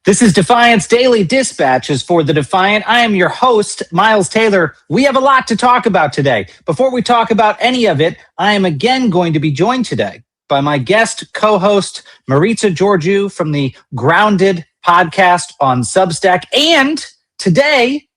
This is Defiance Daily Dispatches for the Defiant. I am your host, Miles Taylor. We have a lot to talk about today. Before we talk about any of it, I am again going to be joined today by my guest co-host, Maritsa Georgiou from the Grounded podcast on Substack. And today,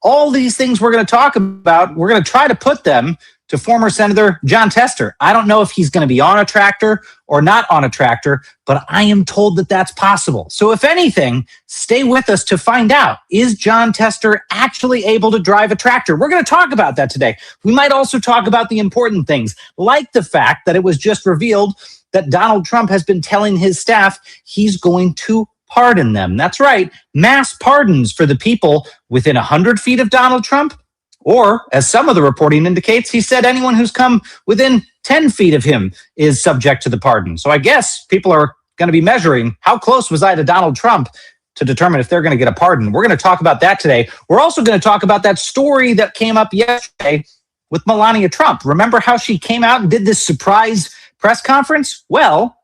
all these things we're going to talk about, we're going to try to put them to former Senator Jon Tester. I don't know if he's going to be on a tractor or not on a tractor, but I am told that that's possible. So if anything, stay with us to find out, is Jon Tester actually able to drive a tractor? We're going to talk about that today. We might also talk about the important things, like the fact that it was just revealed that Donald Trump has been telling his staff he's going to pardon them. That's right, mass pardons for the people within 100 feet of Donald Trump. Or, as some of the reporting indicates, he said anyone who's come within 10 feet of him is subject to the pardon. So I guess people are going to be measuring how close was I to Donald Trump to determine if they're going to get a pardon. We're going to talk about that today. We're also going to talk about that story that came up yesterday with Melania Trump. Remember how she came out and did this surprise press conference? Well,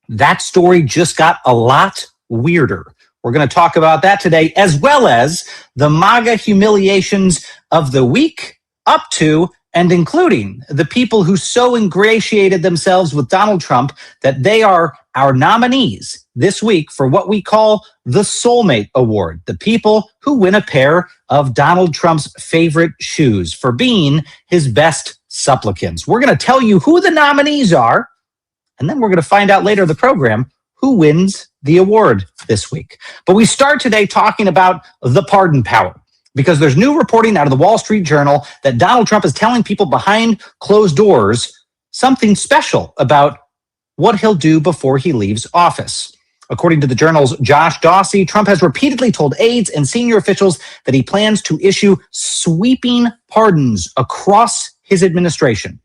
that story just got a lot weirder. We're going to talk about that today, as well as the MAGA humiliations of the week, up to and including the people who so ingratiated themselves with Donald Trump that they are our nominees this week for what we call the Sole-mate Award, the people who win a pair of Donald Trump's favorite shoes for being his best supplicants. We're going to tell you who the nominees are, and then we're going to find out later in the program who wins the award this week. But we start today talking about the pardon power, because there's new reporting out of the Wall Street Journal that Donald Trump is telling people behind closed doors something special about what he'll do before he leaves office. According to the Journal's Josh Dawsey, Trump has repeatedly told aides and senior officials that he plans to issue sweeping pardons across his administration.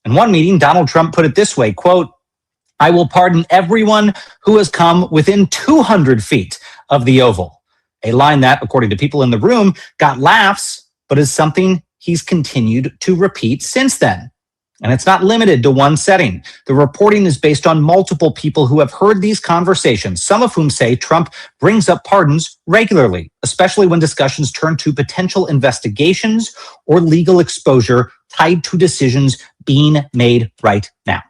In one meeting, Donald Trump put it this way, quote, "I will pardon everyone who has come within 200 feet of the Oval." A line that, according to people in the room, got laughs, but is something he's continued to repeat since then. And it's not limited to one setting. The reporting is based on multiple people who have heard these conversations, some of whom say Trump brings up pardons regularly, especially when discussions turn to potential investigations or legal exposure tied to decisions being made right now.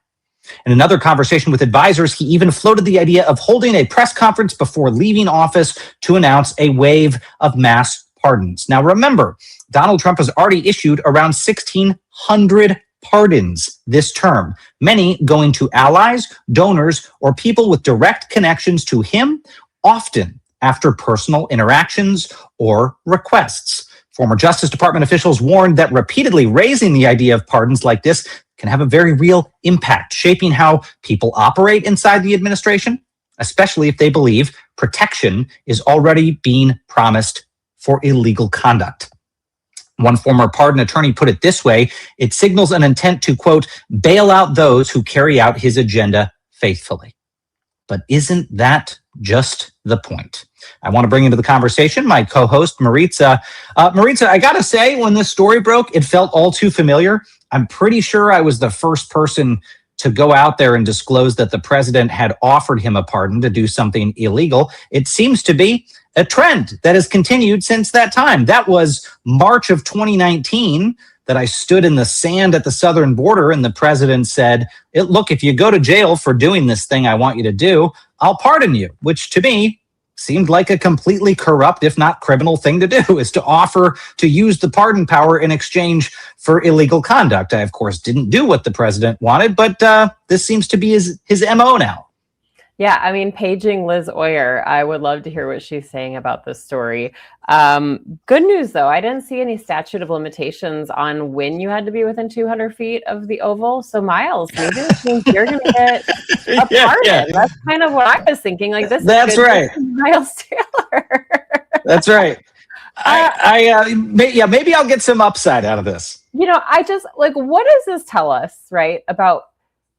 In another conversation with advisors, he even floated the idea of holding a press conference before leaving office to announce a wave of mass pardons. Now, remember, Donald Trump has already issued around 1,600 pardons this term, many going to allies, donors, or people with direct connections to him, often after personal interactions or requests. Former Justice Department officials warned that repeatedly raising the idea of pardons like this can have a very real impact, shaping how people operate inside the administration, especially if they believe protection is already being promised for illegal conduct. One former pardon attorney put it this way: it signals an intent to, quote, bail out those who carry out his agenda faithfully. But isn't that just the point? I want to bring into the conversation my co-host, Maritsa. Maritsa, I got to say, when this story broke, it felt all too familiar. I'm pretty sure I was the first person to go out there and disclose that the president had offered him a pardon to do something illegal. It seems to be a trend that has continued since that time. That was March of 2019 that I stood in the sand at the southern border and the president said, look, if you go to jail for doing this thing I want you to do, I'll pardon you, which to me seemed like a completely corrupt, if not criminal thing to do, is to offer to use the pardon power in exchange for illegal conduct. I, of course, didn't do what the president wanted, but this seems to be his MO now. Yeah, I mean, paging Liz Oyer, I would love to hear what she's saying about this story. Good news, though, I didn't see any statute of limitations on when you had to be within 200 feet of the Oval. So, Miles, maybe it means you're going to get a pardon. Yeah. That's kind of what I was thinking. Like, this That's is good right. Miles Taylor. That's right. Maybe I'll get some upside out of this. You know, I just, like, what does this tell us, right, about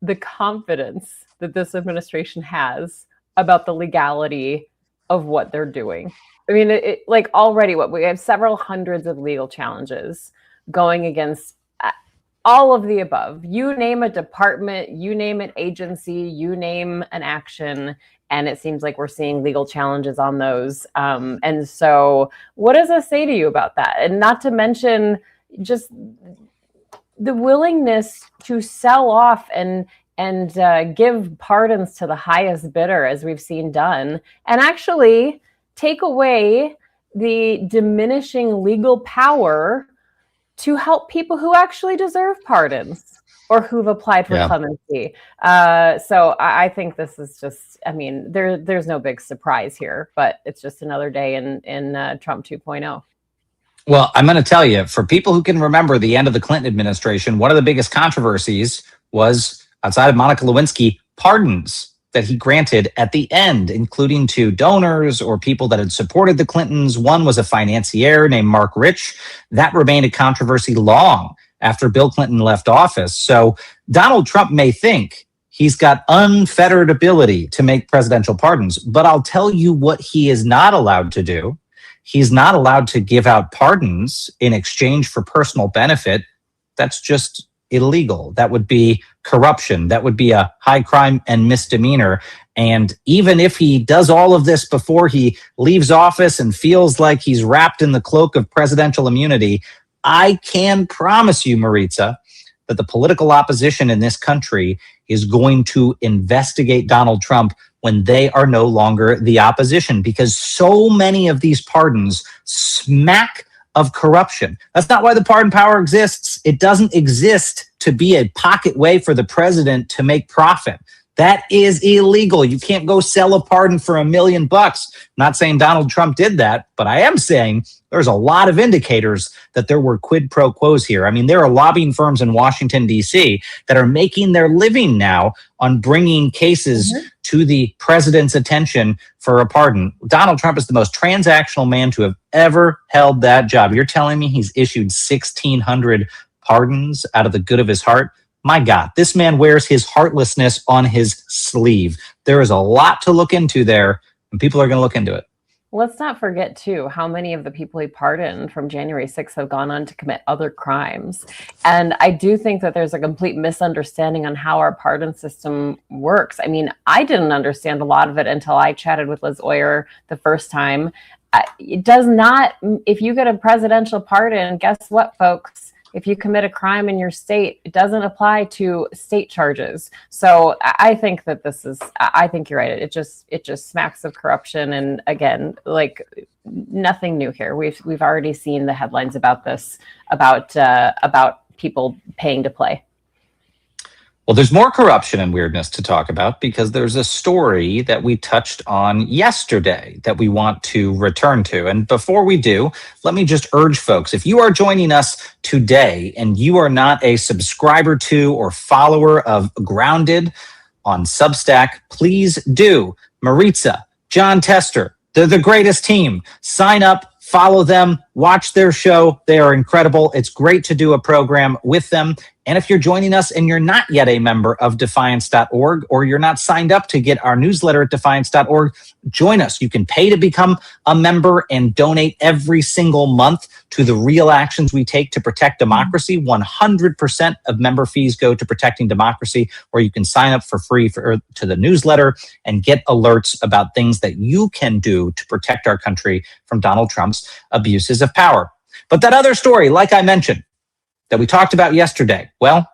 the confidence that this administration has about the legality of what they're doing? I mean, like already we have several hundreds of legal challenges going against all of the above. You name a department, you name an agency, you name an action, And it seems like we're seeing legal challenges on those. And so what does this say to you about that? And not to mention just the willingness to sell off and give pardons to the highest bidder, as we've seen done, and actually take away the diminishing legal power to help people who actually deserve pardons or who've applied for clemency. So I think this is just, I mean, there's no big surprise here, but it's just another day in Trump 2.0. Well, I'm going to tell you, for people who can remember the end of the Clinton administration, one of the biggest controversies was, outside of Monica Lewinsky, pardons that he granted at the end, including to donors or people that had supported the Clintons. One was a financier named Mark Rich. That remained a controversy long after Bill Clinton left office. So Donald Trump may think he's got unfettered ability to make presidential pardons, but I'll tell you what he is not allowed to do. He's not allowed to give out pardons in exchange for personal benefit. That's just illegal. That would be corruption. That would be a high crime and misdemeanor. And even if he does all of this before he leaves office and feels like he's wrapped in the cloak of presidential immunity, I can promise you, Maritsa, that the political opposition in this country is going to investigate Donald Trump when they are no longer the opposition, because so many of these pardons smack of corruption. That's not why the pardon power exists. It doesn't exist to be a pocket way for the president to make profit. That is illegal. You can't go sell a pardon for $1 million. Not saying Donald Trump did that, but I am saying there's a lot of indicators that there were quid pro quos here. I mean, there are lobbying firms in Washington, D.C. that are making their living now on bringing cases to the president's attention for a pardon. Donald Trump is the most transactional man to have ever held that job. You're telling me he's issued 1,600 pardons out of the good of his heart? My God, this man wears his heartlessness on his sleeve. There is a lot to look into there, and people are going to look into it. Let's not forget, too, how many of the people he pardoned from January 6th have gone on to commit other crimes. And I do think that there's a complete misunderstanding on how our pardon system works. I mean, I didn't understand a lot of it until I chatted with Liz Oyer the first time. It does not, if you get a presidential pardon, guess what, folks? If you commit a crime in your state, it doesn't apply to state charges. So I think that this is, I think you're right. It just smacks of corruption. And again, like, nothing new here. We've already seen the headlines about this, about people paying to play. Well, there's more corruption and weirdness to talk about, because there's a story that we touched on yesterday that we want to return to. And before we do, let me just urge folks, if you are joining us today and you are not a subscriber to or follower of Grounded on Substack, please do. Maritsa, John Tester, they're the greatest team. Sign up, follow them, watch their show. They are incredible. It's great to do a program with them. And if you're joining us and you're not yet a member of Defiance.org, or you're not signed up to get our newsletter at Defiance.org, join us. You can pay to become a member and donate every single month to the real actions we take to protect democracy. 100% of member fees go to protecting democracy, or you can sign up for free to the newsletter and get alerts about things that you can do to protect our country from Donald Trump's abuses of power. But that other story, like I mentioned, that we talked about yesterday, well,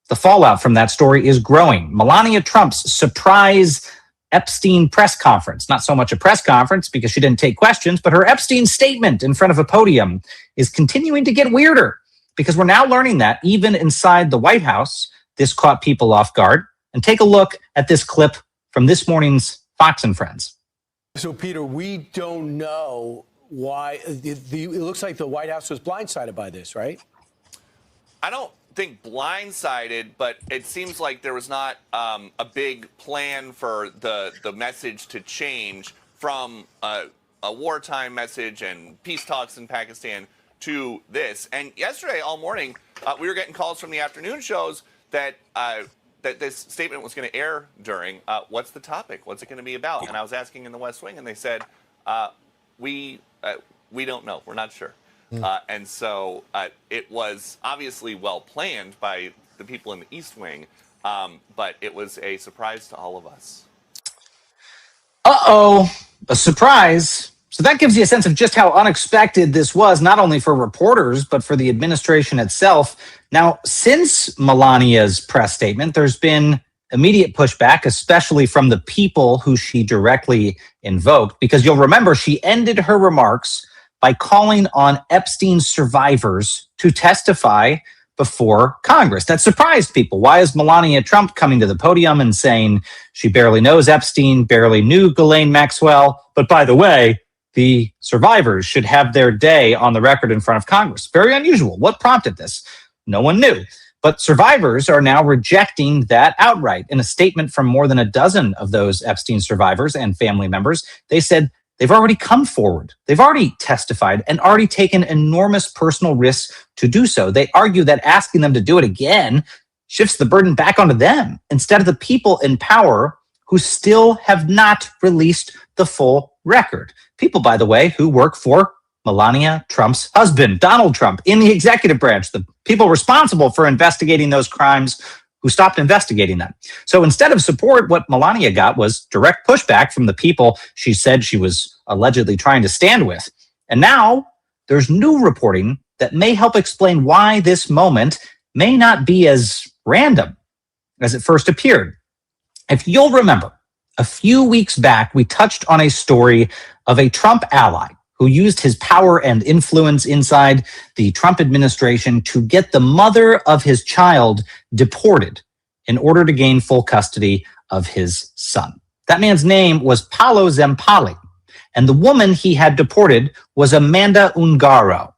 the fallout from that story is growing. Melania Trump's surprise Epstein press conference, not so much a press conference because she didn't take questions, but her Epstein statement in front of a podium is continuing to get weirder, because we're now learning that even inside the White House, this caught people off guard. And take a look at this clip from this morning's Fox and Friends. So, Peter, we don't know why. It looks like the White House was blindsided by this, right? I don't think blindsided, but it seems like there was not a big plan for the message to change from a wartime message and peace talks in Pakistan to this. And yesterday, all morning, we were getting calls from the afternoon shows that that this statement was going to air during. What's the topic? What's it going to be about? And I was asking in the West Wing, and they said, we don't know. We're not sure. And so it was obviously well planned by the people in the East Wing, but it was a surprise to all of us. Uh-oh, a surprise. So that gives you a sense of just how unexpected this was, not only for reporters, but for the administration itself. Now, since Melania's press statement, there's been immediate pushback, especially from the people who she directly invoked, because you'll remember she ended her remarks by calling on Epstein's survivors to testify before Congress. That surprised people. Why is Melania Trump coming to the podium and saying she barely knows Epstein, barely knew Ghislaine Maxwell, but by the way, the survivors should have their day on the record in front of Congress? Very unusual. What prompted this? No one knew. But survivors are now rejecting that outright. In a statement from more than a dozen of those Epstein survivors and family members, they said they've already come forward. They've already testified and already taken enormous personal risks to do so. They argue that asking them to do it again shifts the burden back onto them instead of the people in power who still have not released the full record. People, by the way, who work for Melania Trump's husband, Donald Trump, in the executive branch, the people responsible for investigating those crimes who stopped investigating them. So instead of support, what Melania got was direct pushback from the people she said she was allegedly trying to stand with. And now there's new reporting that may help explain why this moment may not be as random as it first appeared. If you'll remember, a few weeks back, we touched on a story of a Trump ally who used his power and influence inside the Trump administration to get the mother of his child deported in order to gain full custody of his son. That man's name was Paolo Zempali, and the woman he had deported was Amanda Ungaro.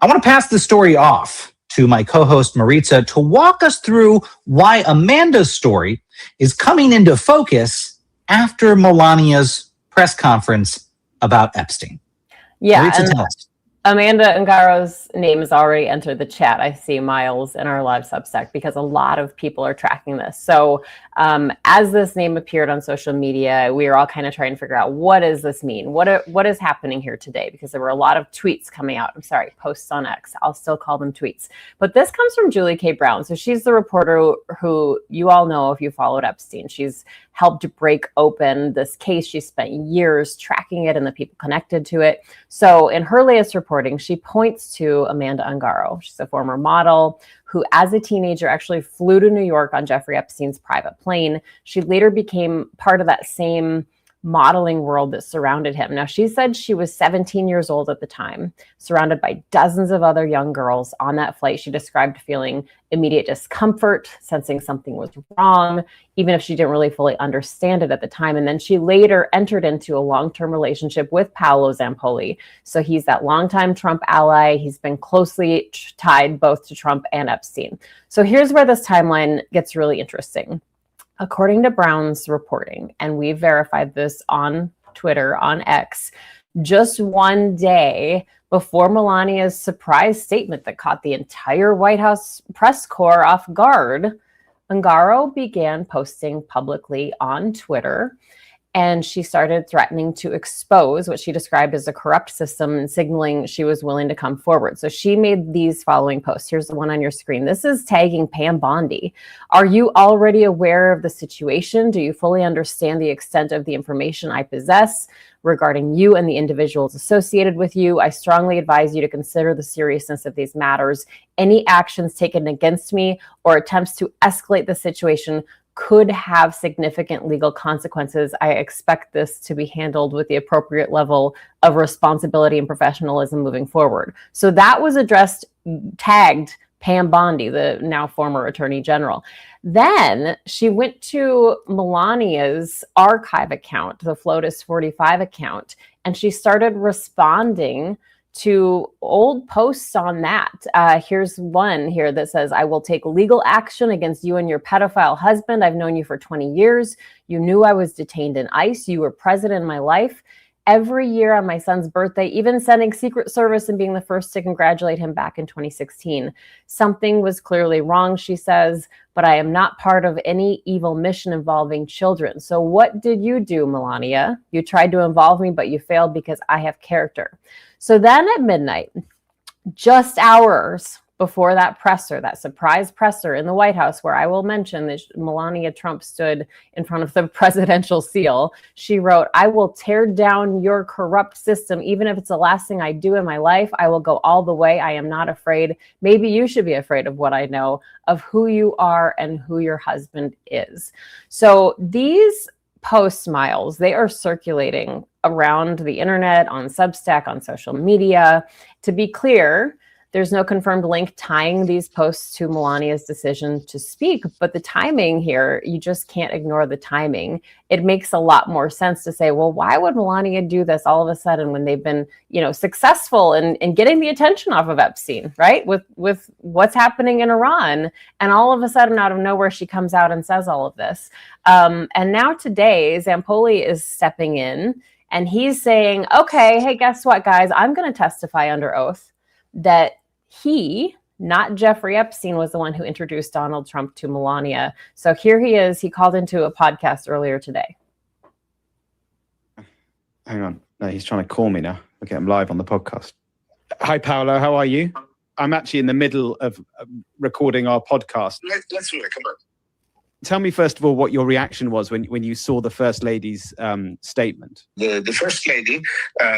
I want to pass the story off to my co-host Maritsa to walk us through why Amanda's story is coming into focus after Melania's press conference about Epstein. Yeah, Maritsa, tell us. Amanda Ungaro's name has already entered the chat. I see Miles in our live Substack because a lot of people are tracking this. So as this name appeared on social media, we were all kind of trying to figure out, what does this mean? What is happening here today? Because there were a lot of tweets coming out. I'm sorry, posts on X. I'll still call them tweets. But this comes from Julie K. Brown. So she's the reporter who you all know if you followed Epstein. She's helped break open this case. She spent years tracking it and the people connected to it. So in her latest reporting, she points to Amanda Ungaro. She's a former model who, as a teenager, actually flew to New York on Jeffrey Epstein's private plane. She later became part of that same modeling world that surrounded him. Now, she said she was 17 years old at the time, surrounded by dozens of other young girls on that flight. She described feeling immediate discomfort, sensing something was wrong, even if she didn't really fully understand it at the time. And then she later entered into a long-term relationship with Paolo Zempoli. So he's that longtime Trump ally. He's been closely tied both to Trump and Epstein. So here's where this timeline gets really interesting. According to Brown's reporting, and we verified this on Twitter, on X, just one day before Melania's surprise statement that caught the entire White House press corps off guard, Ungaro began posting publicly on Twitter, and she started threatening to expose what she described as a corrupt system and signaling she was willing to come forward. So she made these following posts. Here's the one on your screen. This is tagging Pam Bondi. Are you already aware of the situation? Do you fully understand the extent of the information I possess regarding you and the individuals associated with you? I strongly advise you to consider the seriousness of these matters. Any actions taken against me or attempts to escalate the situation could have significant legal consequences. I expect this to be handled with the appropriate level of responsibility and professionalism moving forward. So that was addressed, tagged Pam Bondi, the now former Attorney General. Then she went to Melania's archive account, the Flotus 45 account, and she started responding to old posts on that. Here's one here that says, I will take legal action against you and your pedophile husband. I've known you for 20 years. You knew I was detained in ICE. You were present in my life. Every year on my son's birthday, even sending Secret Service and being the first to congratulate him back in 2016. Something was clearly wrong, she says, but I am not part of any evil mission involving children. So what did you do, Melania? You tried to involve me, but you failed because I have character. So then at midnight, just hours before that presser, that surprise presser in the White House, where I will mention that Melania Trump stood in front of the presidential seal, she wrote, "I will tear down your corrupt system. Even if it's the last thing I do in my life, I will go all the way. I am not afraid. Maybe you should be afraid of what I know, of who you are and who your husband is." So these posts, Miles, they are circulating around the internet, on Substack, on social media. To be clear, there's no confirmed link tying these posts to Melania's decision to speak, but the timing here, you just can't ignore the timing. It makes a lot more sense to say, well, why would Melania do this all of a sudden when they've been, successful in getting the attention off of Epstein, right? With what's happening in Iran. And all of a sudden, out of nowhere, she comes out and says all of this. And now today, Zampoli is stepping in and he's saying, okay, hey, guess what, guys? I'm going to testify under oath that he, not Jeffrey Epstein, was the one who introduced Donald Trump to Melania. So here he is. He called into a podcast earlier today. Hang on. No, he's trying to call me now. Okay, I'm live on the podcast. Hi, Paolo. How are you? I'm actually in the middle of recording our podcast. Let's do it. Come on. Tell me, first of all, what your reaction was when you saw the First Lady's statement. The First Lady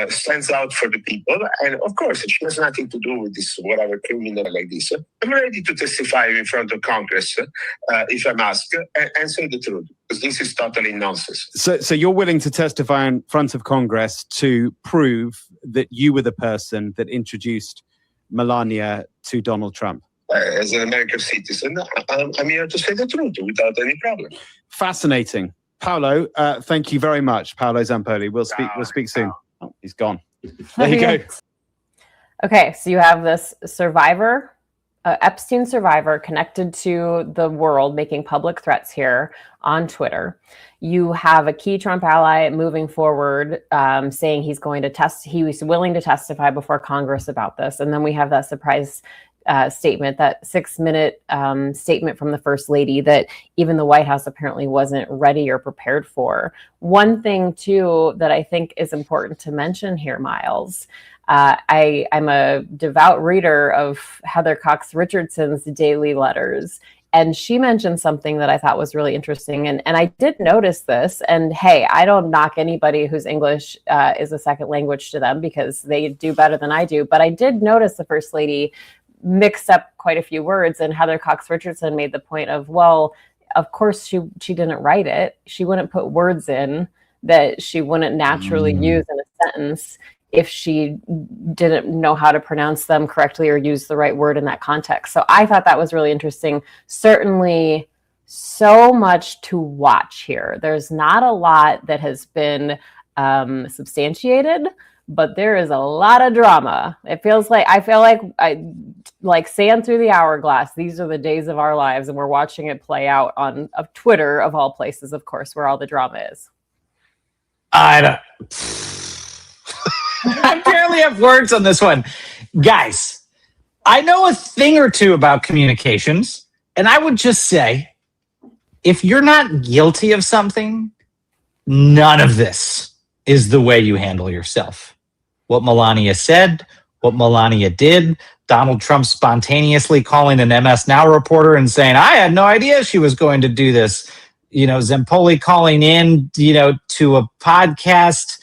stands out for the people. And of course, she has nothing to do with this, whatever criminal like this. I'm ready to testify in front of Congress if I'm asked and say the truth, because this is totally nonsense. So you're willing to testify in front of Congress to prove that you were the person that introduced Melania to Donald Trump? As an American citizen, I'm here to say the truth without any problem. Fascinating. Paolo, thank you very much. Paolo Zampoli. We'll speak soon. Oh, he's gone. There you go. Okay, so you have this survivor, Epstein survivor, connected to the world, making public threats here on Twitter. You have a key Trump ally moving forward, saying he was willing to testify before Congress about this. And then we have that surprise statement, that 6-minute statement from the First Lady that even the White House apparently wasn't ready or prepared for. One thing, too, that I think is important to mention here, Miles, I'm a devout reader of Heather Cox Richardson's daily letters, and she mentioned something that I thought was really interesting. And I did notice this. And hey, I don't knock anybody whose English is a second language to them, because they do better than I do. But I did notice the First Lady mixed up quite a few words, and Heather Cox Richardson made the point of, well, of course she didn't write it. She wouldn't put words in that she wouldn't naturally use in a sentence if she didn't know how to pronounce them correctly or use the right word in that context. So I thought that was really interesting. Certainly so much to watch here. There's not a lot that has been substantiated, but there is a lot of drama. I feel like sand through the hourglass. These are the days of our lives, and we're watching it play out on Twitter, of all places, of course, where all the drama is. I barely have words on this one. Guys, I know a thing or two about communications, and I would just say, if you're not guilty of something, none of this is the way you handle yourself. What Melania said, what Melania did, Donald Trump spontaneously calling an MS Now reporter and saying, I had no idea she was going to do this. Zampoli calling in, to a podcast.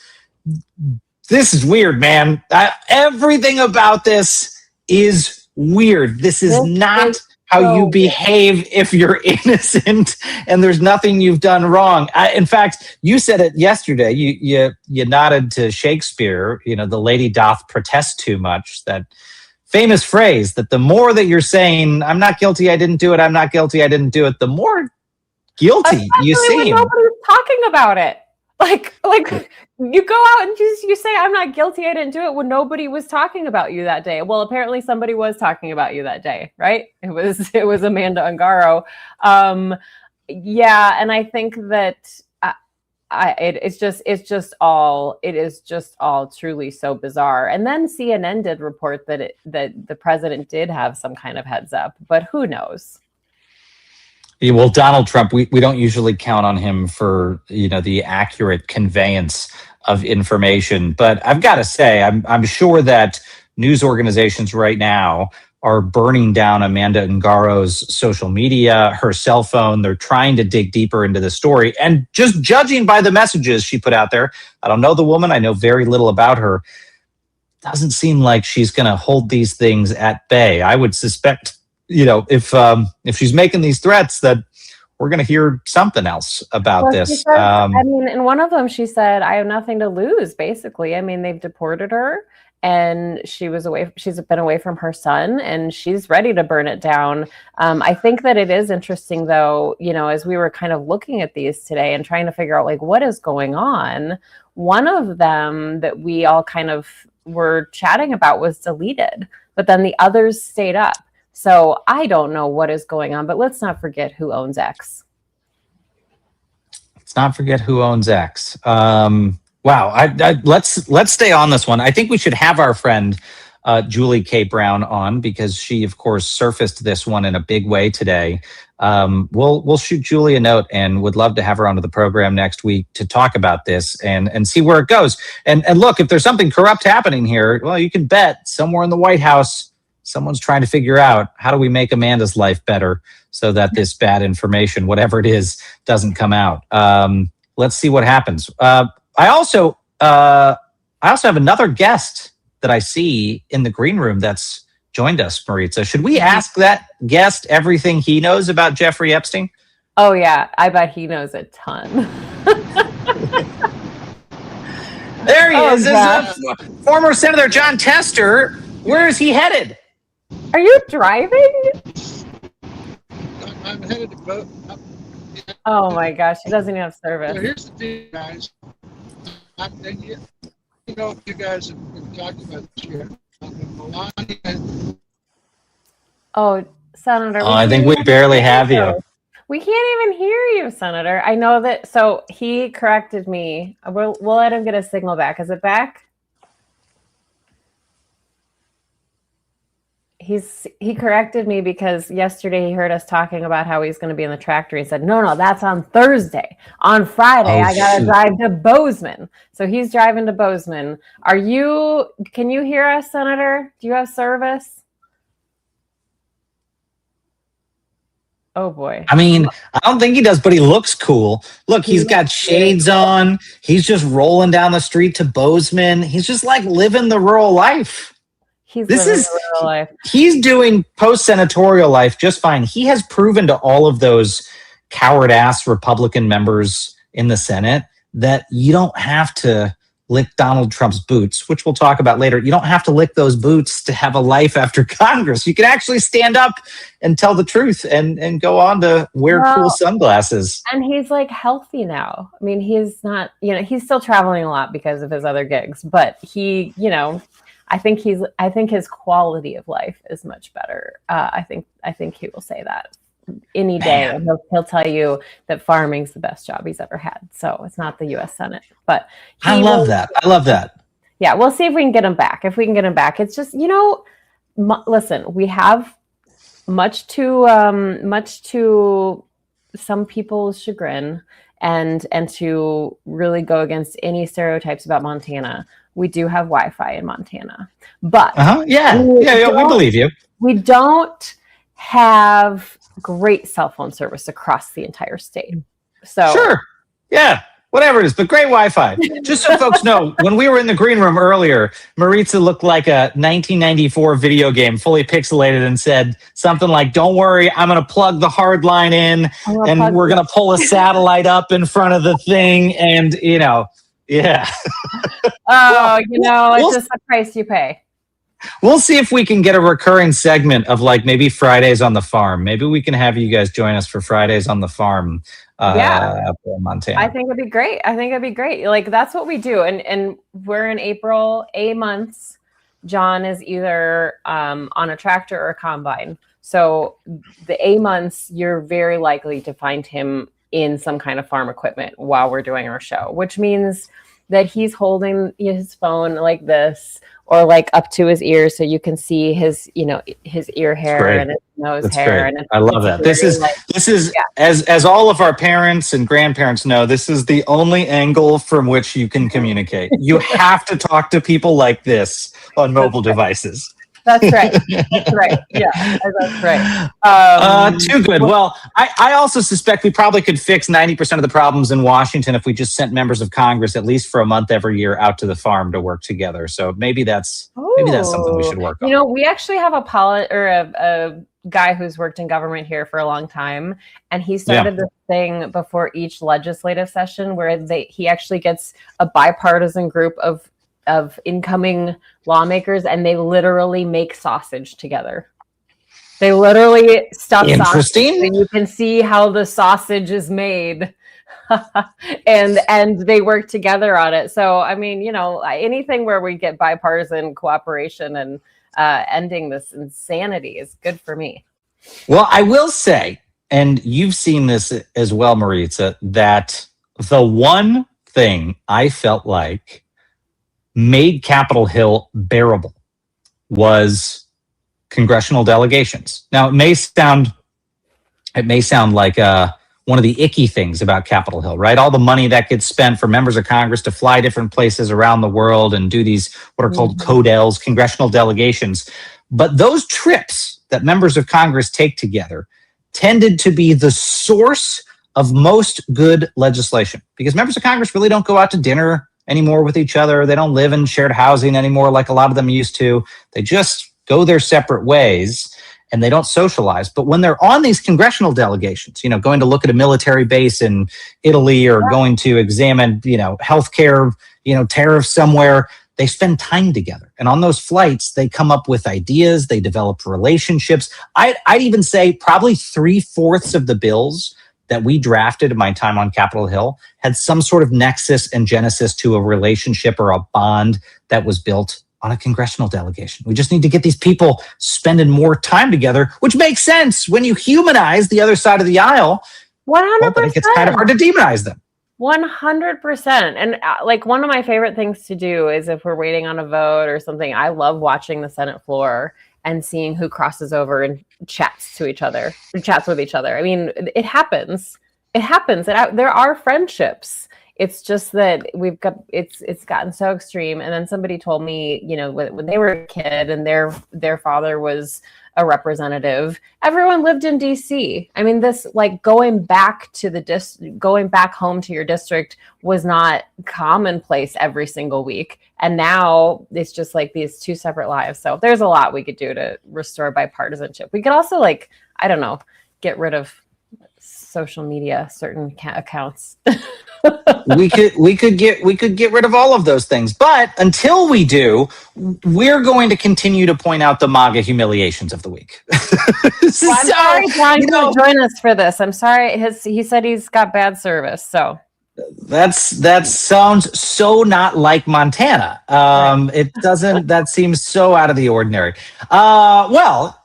This is weird, man. Everything about this is weird. This is not how you behave if you're innocent and there's nothing you've done wrong. In fact, you said it yesterday. You nodded to Shakespeare, the lady doth protest too much, that famous phrase that the more that you're saying, I'm not guilty, I didn't do it, I'm not guilty, I didn't do it, the more guilty you seem. When nobody's talking about it. Like you go out and you say, I'm not guilty, I didn't do it, when nobody was talking about you that day. Well, apparently somebody was talking about you that day, right? It was Amanda Ungaro. Yeah, and I think that it is just all truly so bizarre. And then CNN did report that the president did have some kind of heads up, but who knows? Yeah, well, Donald Trump, we don't usually count on him for the accurate conveyance of information, but I've got to say, I'm sure that news organizations right now are burning down Amanda Ungaro's social media, her cell phone. They're trying to dig deeper into the story. And just judging by the messages she put out there, I don't know the woman. I know very little about her. Doesn't seem like she's going to hold these things at bay. I would suspect, if she's making these threats, that we're going to hear something else about this. Said, in one of them, she said, I have nothing to lose, basically. I mean, they've deported her and she's been away from her son and she's ready to burn it down. I think that it is interesting, though, as we were kind of looking at these today and trying to figure out like what is going on. One of them that we all kind of were chatting about was deleted, but then the others stayed up. So I don't know what is going on, but let's not forget who owns X. Let's not forget who owns X. Wow. Let's stay on this one. I think we should have our friend Julie K. Brown on because she, of course, surfaced this one in a big way today. We'll shoot Julie a note and would love to have her onto the program next week to talk about this and see where it goes. And look, if there's something corrupt happening here, well, you can bet somewhere in the White House, someone's trying to figure out how do we make Amanda's life better so that this bad information, whatever it is, doesn't come out. Let's see what happens. I also have another guest that I see in the green room that's joined us, Maritsa. Should we ask that guest everything he knows about Jeffrey Epstein? Oh, yeah. I bet he knows a ton. There he is. Former Senator John Tester. Where is he headed? Are you driving? I'm headed to boat. Oh, my gosh. He doesn't even have service. So here's the deal, guys. You know, you guys have been talking about this year. Melania. Oh, Senator. I think we barely have you. We can't even hear you, Senator. I know that. So he corrected me. We'll let him get a signal back. Is it back? He corrected me because yesterday he heard us talking about how he's going to be in the tractor. He said, no, that's on Thursday. On Friday, I got to drive to Bozeman. So he's driving to Bozeman. Can you hear us, Senator? Do you have service? Oh, boy. I mean, I don't think he does, but he looks cool. Look, he's got shades on. He's just rolling down the street to Bozeman. He's just like living the rural life. He's doing post-senatorial life just fine. He has proven to all of those coward-ass Republican members in the Senate that you don't have to lick Donald Trump's boots, which we'll talk about later. You don't have to lick those boots to have a life after Congress. You can actually stand up and tell the truth and go on to wear cool sunglasses. And he's like healthy now. I mean, he's not, he's still traveling a lot because of his other gigs, but he, I think his quality of life is much better. I think he will say that any day. And he'll tell you that farming's the best job he's ever had. So it's not the U.S. Senate, but I love that. Yeah, we'll see if we can get him back. If we can get him back, it's just listen, we have much to some people's chagrin, and to really go against any stereotypes about Montana. We do have Wi-Fi in Montana, but we believe you. We don't have great cell phone service across the entire state. So sure, yeah, whatever it is, but great Wi-Fi. Just so folks know, when we were in the green room earlier, Maritsa looked like a 1994 video game, fully pixelated, and said something like, "Don't worry, I'm going to plug the hard line in, and we're going to pull a satellite up in front of the thing, and yeah." It's just the price you pay. We'll see if we can get a recurring segment of like maybe Fridays on the farm. Maybe we can have you guys join us for Fridays on the farm. Up in Montana. I think it'd be great. Like that's what we do. And we're in April, A months. John is either on a tractor or a combine. So the A months, you're very likely to find him in some kind of farm equipment while we're doing our show, which means that he's holding his phone like this or like up to his ears so you can see his ear hair and his nose hair. Great. And I love that. This is as all of our parents and grandparents know, this is the only angle from which you can communicate. You have to talk to people like this on mobile devices. That's right. That's right. Yeah, that's right. Too good. Well, I also suspect we probably could fix 90% of the problems in Washington if we just sent members of Congress at least for a month every year out to the farm to work together. So maybe that's something we should work on. You know, we actually have a guy who's worked in government here for a long time, and he started this thing before each legislative session where he actually gets a bipartisan group of incoming lawmakers, and they literally make sausage together. They literally stuff sausage, and you can see how the sausage is made. and they work together on it. So, I mean, you know, anything where we get bipartisan cooperation and ending this insanity is good for me. Well, I will say, and you've seen this as well, Maritsa, that the one thing I felt like made Capitol Hill bearable was congressional delegations. Now, it may sound like one of the icky things about Capitol Hill, right? All the money that gets spent for members of Congress to fly different places around the world and do these what are called CODELs, congressional delegations. But those trips that members of Congress take together tended to be the source of most good legislation, because members of Congress really don't go out to dinner anymore with each other. They don't live in shared housing anymore like a lot of them used to. They just go their separate ways and they don't socialize. But when they're on these congressional delegations, you know, going to look at a military base in Italy or going to examine, you know, healthcare, you know, tariffs somewhere, they spend time together. And on those flights, they come up with ideas, they develop relationships. I'd even say probably 3/4 of the bills that we drafted in my time on Capitol Hill had some sort of nexus and genesis to a relationship or a bond that was built on a congressional delegation. We just need to get these people spending more time together, which makes sense when you humanize the other side of the aisle. 100%. Well, it gets kind of hard to demonize them. 100%. And like one of my favorite things to do is if we're waiting on a vote or something, I love watching the Senate floor and seeing who crosses over and chats with each other. I mean, it happens. There are friendships. It's just that it's gotten so extreme. And then somebody told me, you know, when they were a kid and their father was a representative, everyone lived in DC. I mean, this like going back home to your district was not commonplace every single week. And now it's just like these two separate lives. So there's a lot we could do to restore bipartisanship. We could also get rid of social media, certain accounts. we could get rid of all of those things. But until we do, we're going to continue to point out the MAGA humiliations of the week. I'm sorry John couldn't join us for this. I'm sorry. He said he's got bad service. So that sounds so not like Montana. It doesn't. That seems so out of the ordinary. Well,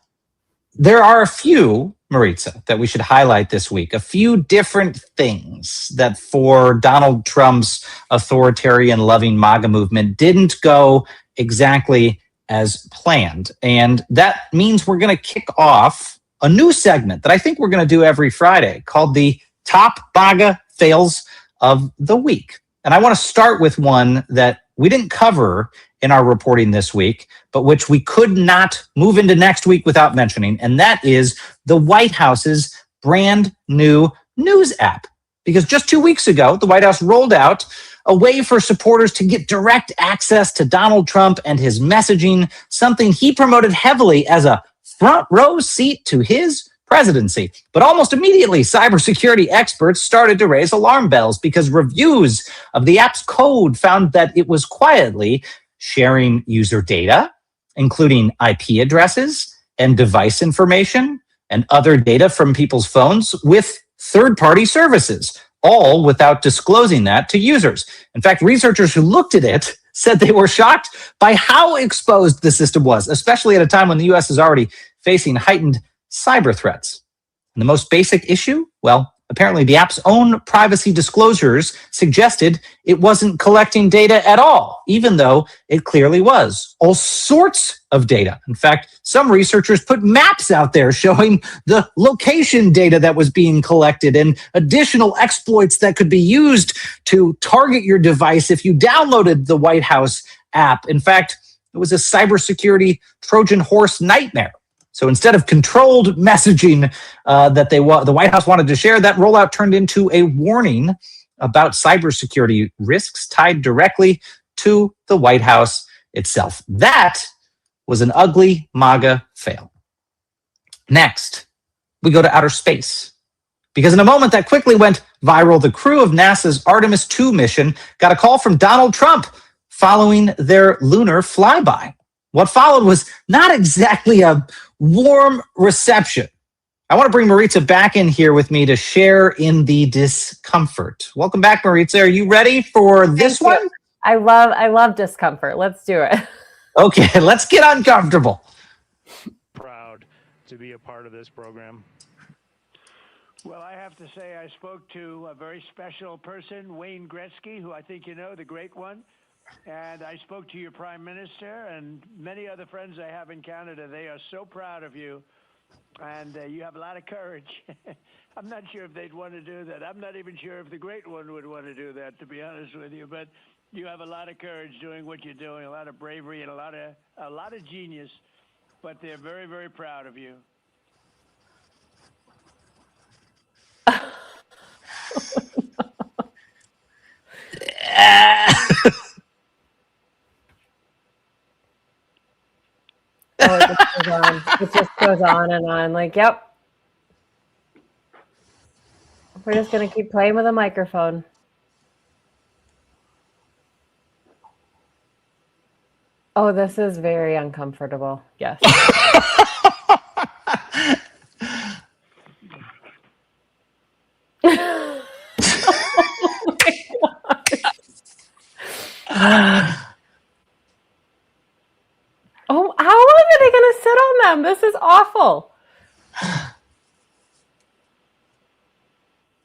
there are a few, Maritsa, that we should highlight this week. A few different things that for Donald Trump's authoritarian loving MAGA movement didn't go exactly as planned. And that means we're going to kick off a new segment that I think we're going to do every Friday called the Top MAGA Fails of the Week. And I want to start with one that we didn't cover in our reporting this week, but which we could not move into next week without mentioning, and that is the White House's brand new news app. Because just 2 weeks ago, the White House rolled out a way for supporters to get direct access to Donald Trump and his messaging, something he promoted heavily as a front row seat to his presidency. But almost immediately, cybersecurity experts started to raise alarm bells because reviews of the app's code found that it was quietly sharing user data, including IP addresses and device information and other data from people's phones with third-party services, all without disclosing that to users. In fact, researchers who looked at it said they were shocked by how exposed the system was, especially at a time when the U.S. is already facing heightened cyber threats. And the most basic issue? Well, apparently the app's own privacy disclosures suggested it wasn't collecting data at all, even though it clearly was. All sorts of data. In fact, some researchers put maps out there showing the location data that was being collected and additional exploits that could be used to target your device if you downloaded the White House app. In fact, It was a cybersecurity Trojan horse nightmare. So instead of controlled messaging that the White House wanted to share, that rollout turned into a warning about cybersecurity risks tied directly to the White House itself. That was an ugly MAGA fail. Next, we go to outer space. Because in a moment that quickly went viral, the crew of NASA's Artemis II mission got a call from Donald Trump following their lunar flyby. What followed was not exactly a warm reception. I want to bring Maritsa back in here with me to share in the discomfort. Welcome back, Maritsa. Are you ready for this one? I love discomfort. Let's do it. Okay, let's get uncomfortable. Proud to be a part of this program. Well, I have to say I spoke to a very special person, Wayne Gretzky, who I think you know, the great one. And I spoke to your prime minister and many other friends I have in Canada. They are so proud of you. And you have a lot of courage. I'm not sure if they'd want to do that. I'm not even sure if the great one would want to do that, to be honest with you. But you have a lot of courage doing what you're doing, a lot of bravery and a lot of genius. But they're very, very proud of you. Oh, it just goes on. It just goes on and on. Like, yep. We're just going to keep playing with a microphone. Oh, this is very uncomfortable. Yes. Oh, how long are they going to sit on them? This is awful.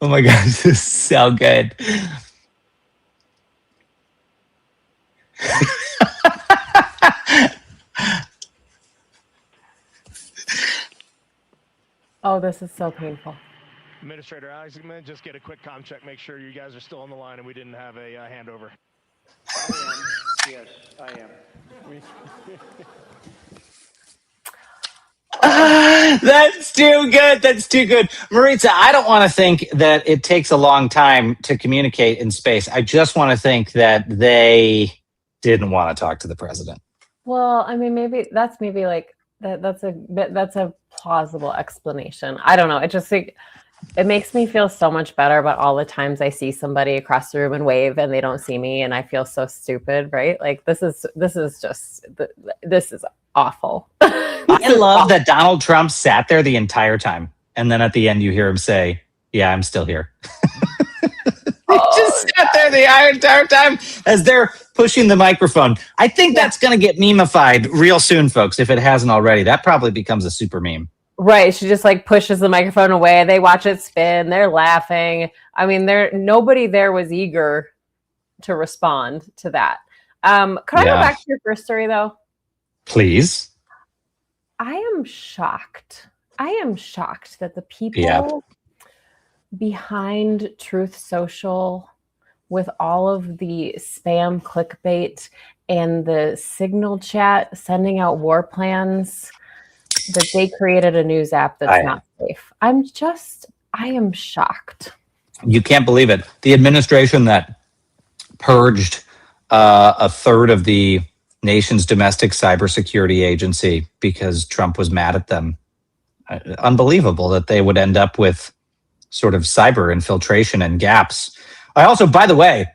Oh my God, this is so good. Oh, this is so painful. Administrator Alex, I'm going to just get a quick comm check, make sure you guys are still on the line and we didn't have a handover. I am. Yes, I am. That's too good. That's too good. Maritsa, I don't want to think that it takes a long time to communicate in space. I just want to think that they didn't want to talk to the president. Well, I mean, that's a plausible explanation. I don't know. It just like it makes me feel so much better about all the times I see somebody across the room and wave and they don't see me and I feel so stupid, right? Like this is awful. I love that Donald Trump sat there the entire time. And then at the end you hear him say, "Yeah, I'm still here." He just sat there the entire time as they're pushing the microphone. I think that's going to get memeified real soon, folks, if it hasn't already. That probably becomes a super meme. Right. She just like pushes the microphone away. They watch it spin. They're laughing. I mean, nobody there was eager to respond to that. Could I go back to your first story, though? Please. I am shocked. That the people behind Truth Social, with all of the spam clickbait and the signal chat sending out war plans, that they created a news app that's not safe. I am shocked. You can't believe it. The administration that purged a third of the nation's domestic cybersecurity agency because Trump was mad at them. Unbelievable that they would end up with sort of cyber infiltration and gaps. I also, by the way,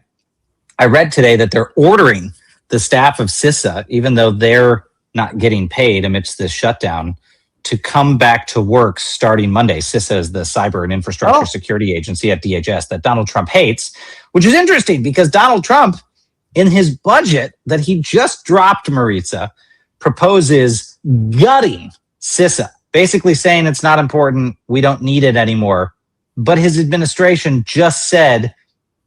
I read today that they're ordering the staff of CISA, even though they're not getting paid amidst this shutdown, to come back to work starting Monday. CISA is the Cyber and Infrastructure Security Agency at DHS that Donald Trump hates, which is interesting because Donald Trump, in his budget that he just dropped, Maritsa, proposes gutting CISA, basically saying it's not important, we don't need it anymore. But his administration just said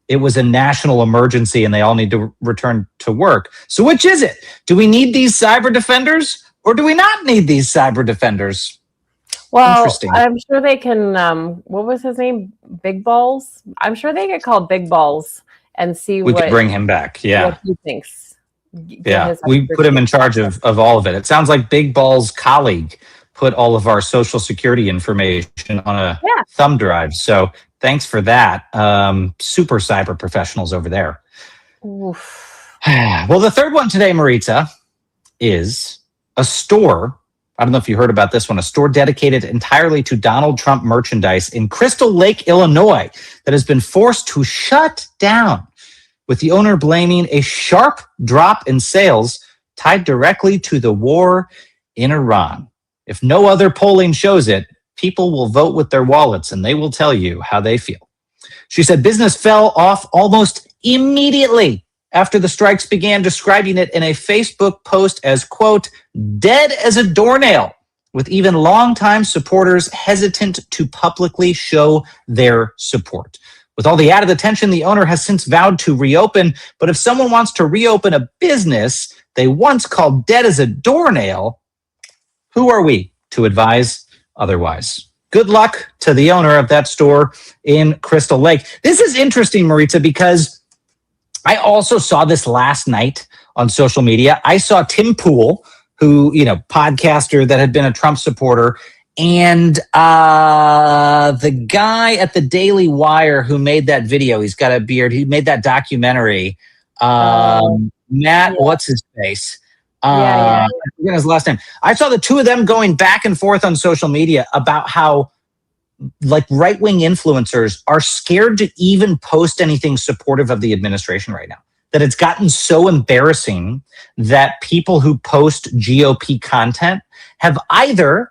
it was a national emergency and they all need to return to work. So which is it? Do we need these cyber defenders or do we not need these cyber defenders? Well, I'm sure they can, what was his name? Big Balls? I'm sure they get called Big Balls and see we could bring him back. Yeah. What he thinks Yeah, we put him in charge of all of it. It sounds like Big Ball's colleague put all of our social security information on a thumb drive. So thanks for that. Super cyber professionals over there. Oof. Well, the third one today, Maritsa, is a store. I don't know if you heard about this one, a store dedicated entirely to Donald Trump merchandise in Crystal Lake, Illinois, that has been forced to shut down, with the owner blaming a sharp drop in sales tied directly to the war in Iran. If no other polling shows it, people will vote with their wallets and they will tell you how they feel. She said business fell off almost immediately after the strikes began, describing it in a Facebook post as, quote, dead as a doornail, with even longtime supporters hesitant to publicly show their support. With all the added attention, the owner has since vowed to reopen, but if someone wants to reopen a business they once called dead as a doornail, who are we to advise otherwise? Good luck to the owner of that store in Crystal Lake. This is interesting, Maritsa, because I also saw this last night on social media. I saw Tim Pool, who, podcaster that had been a Trump supporter, and the guy at the Daily Wire who made that video. He's got a beard. He made that documentary. Matt, what's his face? I forget his last name. I saw the two of them going back and forth on social media about how right-wing influencers are scared to even post anything supportive of the administration right now. That it's gotten so embarrassing that people who post GOP content have either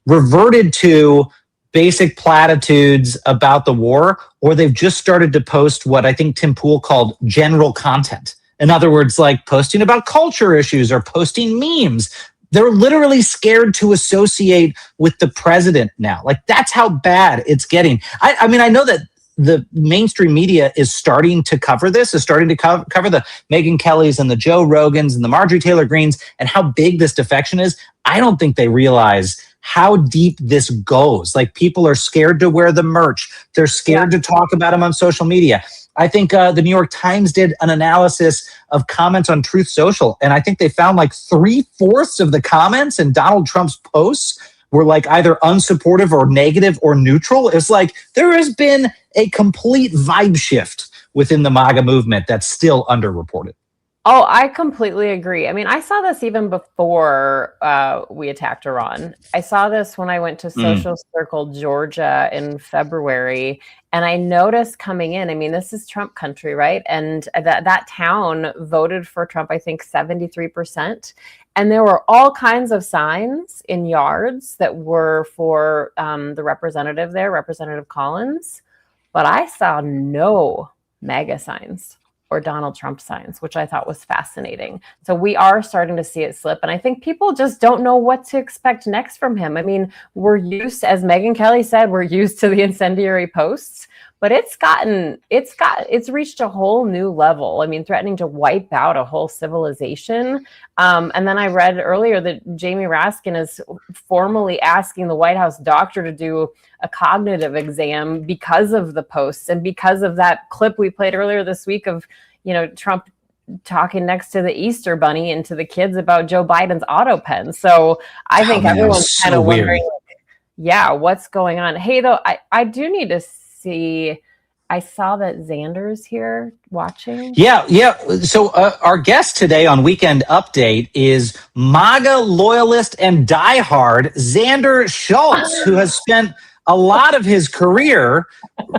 reverted to basic platitudes about the war, or they've just started to post what I think Tim Pool called general content. In other words, like posting about culture issues or posting memes. They're literally scared to associate with the president now. That's how bad it's getting. I mean, I know that the mainstream media is starting to cover this, is starting to cover the Megyn Kellys and the Joe Rogans and the Marjorie Taylor Greens and how big this defection is. I don't think they realize how deep this goes. People are scared to wear the merch. They're scared to talk about them on social media. I think the New York Times did an analysis of comments on Truth Social, and I think they found 3/4 of the comments in Donald Trump's posts were either unsupportive or negative or neutral. It's there has been a complete vibe shift within the MAGA movement that's still underreported. Oh, I completely agree. I mean, I saw this even before we attacked Iran. I saw this when I went to Social Circle, Georgia in February, and I noticed coming in, I mean, this is Trump country, right? And that town voted for Trump, I think 73%. And there were all kinds of signs in yards that were for the representative there, Representative Collins. But I saw no MAGA signs or Donald Trump signs, which I thought was fascinating. So we are starting to see it slip. And I think people just don't know what to expect next from him. I mean, we're used, as Megyn Kelly said, we're used to the incendiary posts, but it's reached a whole new level. I mean, threatening to wipe out a whole civilization. And then I read earlier that Jamie Raskin is formally asking the White House doctor to do a cognitive exam because of the posts and because of that clip we played earlier this week of, Trump talking next to the Easter Bunny and to the kids about Joe Biden's auto pen. So I think everyone's kind of wondering, what's going on? Hey, though, I do need to see. I saw that Xander's here watching. Yeah. So our guest today on Weekend Update is MAGA loyalist and diehard Xander Schultz, who has spent a lot of his career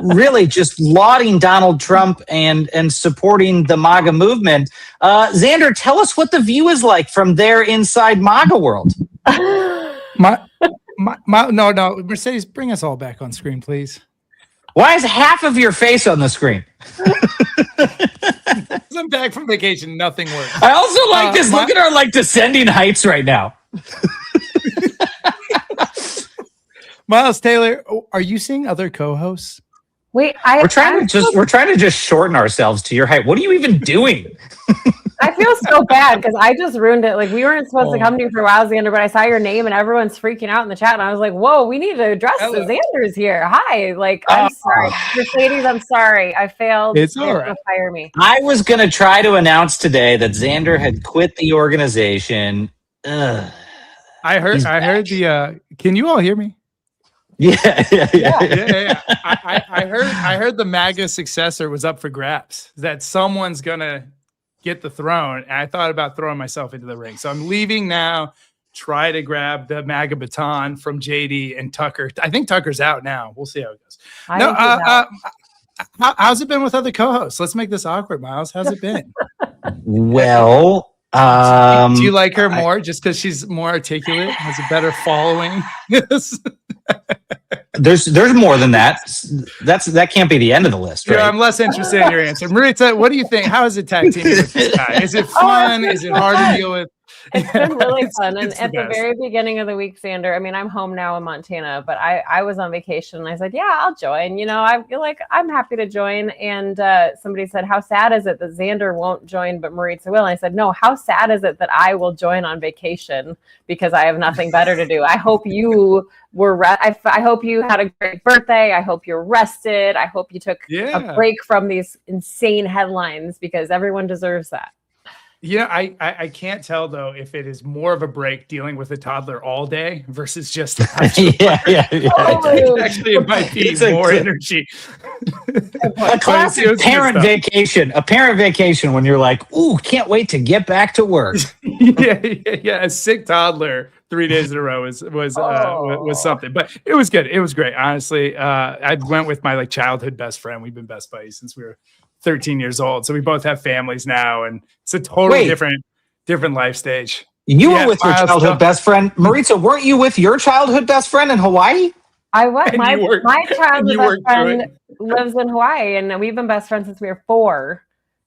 really just lauding Donald Trump and supporting the MAGA movement. Xander, tell us what the view is like from there inside MAGA world. No, Mercedes, bring us all back on screen, please. Why is half of your face on the screen? I'm back from vacation. Nothing works. I also like this. Look at our descending heights right now. Miles Taylor, are you seeing other co-hosts? Wait, we're trying to just shorten ourselves to your height. What are you even doing? I feel so bad because I just ruined it. Like, we weren't supposed to come to you for a while, Xander, but I saw your name and everyone's freaking out in the chat. And I was like, whoa, we need to address the Xander's here. Hi. Like, I'm sorry. Mercedes, I'm sorry. I failed. It's all right. Fire me. I was going to try to announce today that Xander had quit the organization. Ugh. I heard the can you all hear me? Yeah. I heard the MAGA successor was up for grabs, that someone's gonna get the throne, and I thought about throwing myself into the ring. So I'm leaving now, try to grab the MAGA baton from JD and Tucker. I think Tucker's out now. We'll see how it goes. How's it been with other co-hosts? Let's make this awkward, Miles. How's it been? Well, do you like her more just because she's more articulate, has a better following? There's more than that. That can't be the end of the list, right? Yeah, I'm less interested in your answer. Maritsa, what do you think? How is it tag teaming with this guy? Is it fun? Is it hard to deal with? It's been really fun. And at the very beginning of the week, Xander, I mean, I'm home now in Montana, but I was on vacation and I said, yeah, I'll join. You know, I feel like I'm happy to join. And somebody said, how sad is it that Xander won't join, but Maritsa will? And I said, no, how sad is it that I will join on vacation because I have nothing better to do? I hope you were, I hope you had a great birthday. I hope you're rested. I hope you took a break from these insane headlines because everyone deserves that. Yeah, I can't tell though if it is more of a break dealing with a toddler all day versus just actually it might be more energy. A classic parent vacation. A parent vacation when you're like, ooh, can't wait to get back to work. Yeah. A sick toddler 3 days in a row was something, but it was good. It was great. Honestly, I went with my childhood best friend. We've been best buddies since we were 13 years old. So we both have families now, and it's a totally different life stage. You were with your childhood best friend. Maritsa, weren't you with your childhood best friend in Hawaii? I was. My childhood best friend lives in Hawaii, and we've been best friends since we were 4.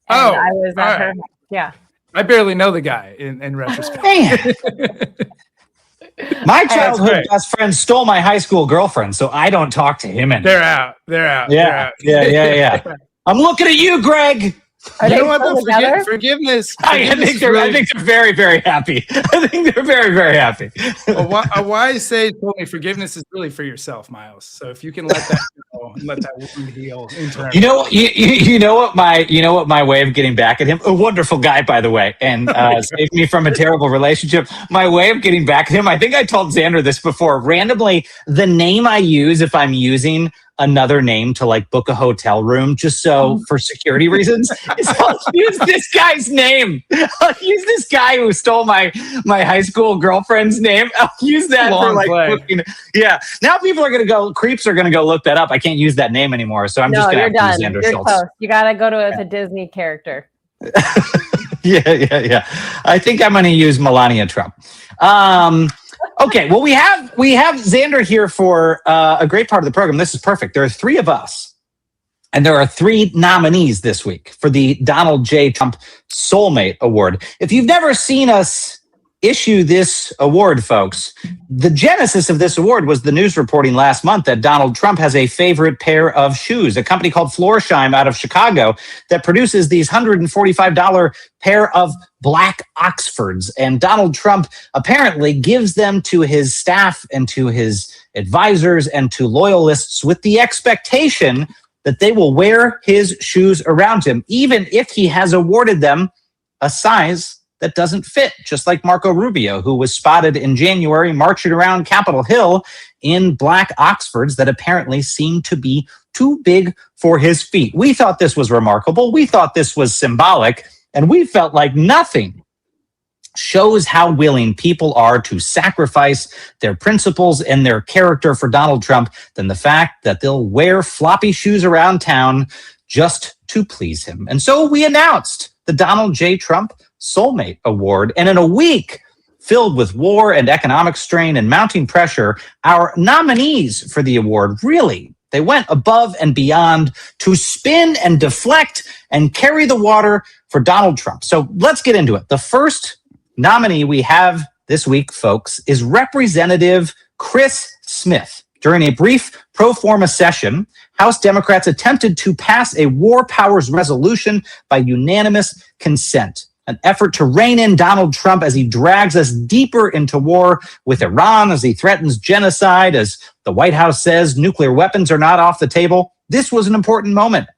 And I was at her. Yeah. I barely know the guy in retrospect. Man. My childhood best friend stole my high school girlfriend, so I don't talk to him anymore. They're out. Yeah. I'm looking at you, Greg. Are they still together? Forgiveness. I think they're very, very happy. I think they're very, very happy. A wise sage told me forgiveness is really for yourself, Miles. So if you can let that go and let that wound heal internally. You know what my way of getting back at him, a wonderful guy, by the way, and saved me from a terrible relationship. My way of getting back at him, I think I told Xander this before, randomly, the name I use if I'm using another name to book a hotel room just so for security reasons is I'll use this guy's name. I'll use this guy who stole my high school girlfriend's name. I'll use that for booking. Yeah. Now creeps are gonna go look that up. I can't use that name anymore. So I'm just gonna have to use Xander Schultz. Close. You gotta go to a Disney character. Yeah. I think I'm gonna use Melania Trump. Okay, well, we have Xander here for a great part of the program. This is perfect. There are 3 of us, and there are 3 nominees this week for the Donald J. Trump Sole-mate Award. If you've never seen us issue this award, folks, the genesis of this award was the news reporting last month that Donald Trump has a favorite pair of shoes, a company called Florsheim out of Chicago that produces these $145 pair of black Oxfords. And Donald Trump apparently gives them to his staff and to his advisors and to loyalists with the expectation that they will wear his shoes around him, even if he has awarded them a size that doesn't fit, just like Marco Rubio, who was spotted in January marching around Capitol Hill in black Oxfords that apparently seemed to be too big for his feet. We thought this was remarkable. We thought this was symbolic, and we felt like nothing shows how willing people are to sacrifice their principles and their character for Donald Trump than the fact that they'll wear floppy shoes around town just to please him. And so we announced the Donald J. Trump Sole-mate Award. And in a week filled with war and economic strain and mounting pressure, our nominees for the award they went above and beyond to spin and deflect and carry the water for Donald Trump. So let's get into it. The first nominee we have this week, folks, is Representative Chris Smith. During a brief pro forma session, House Democrats attempted to pass a war powers resolution by unanimous consent. an effort to rein in Donald Trump as he drags us deeper into war with Iran, as he threatens genocide, as the White House says nuclear weapons are not off the table. This was an important moment.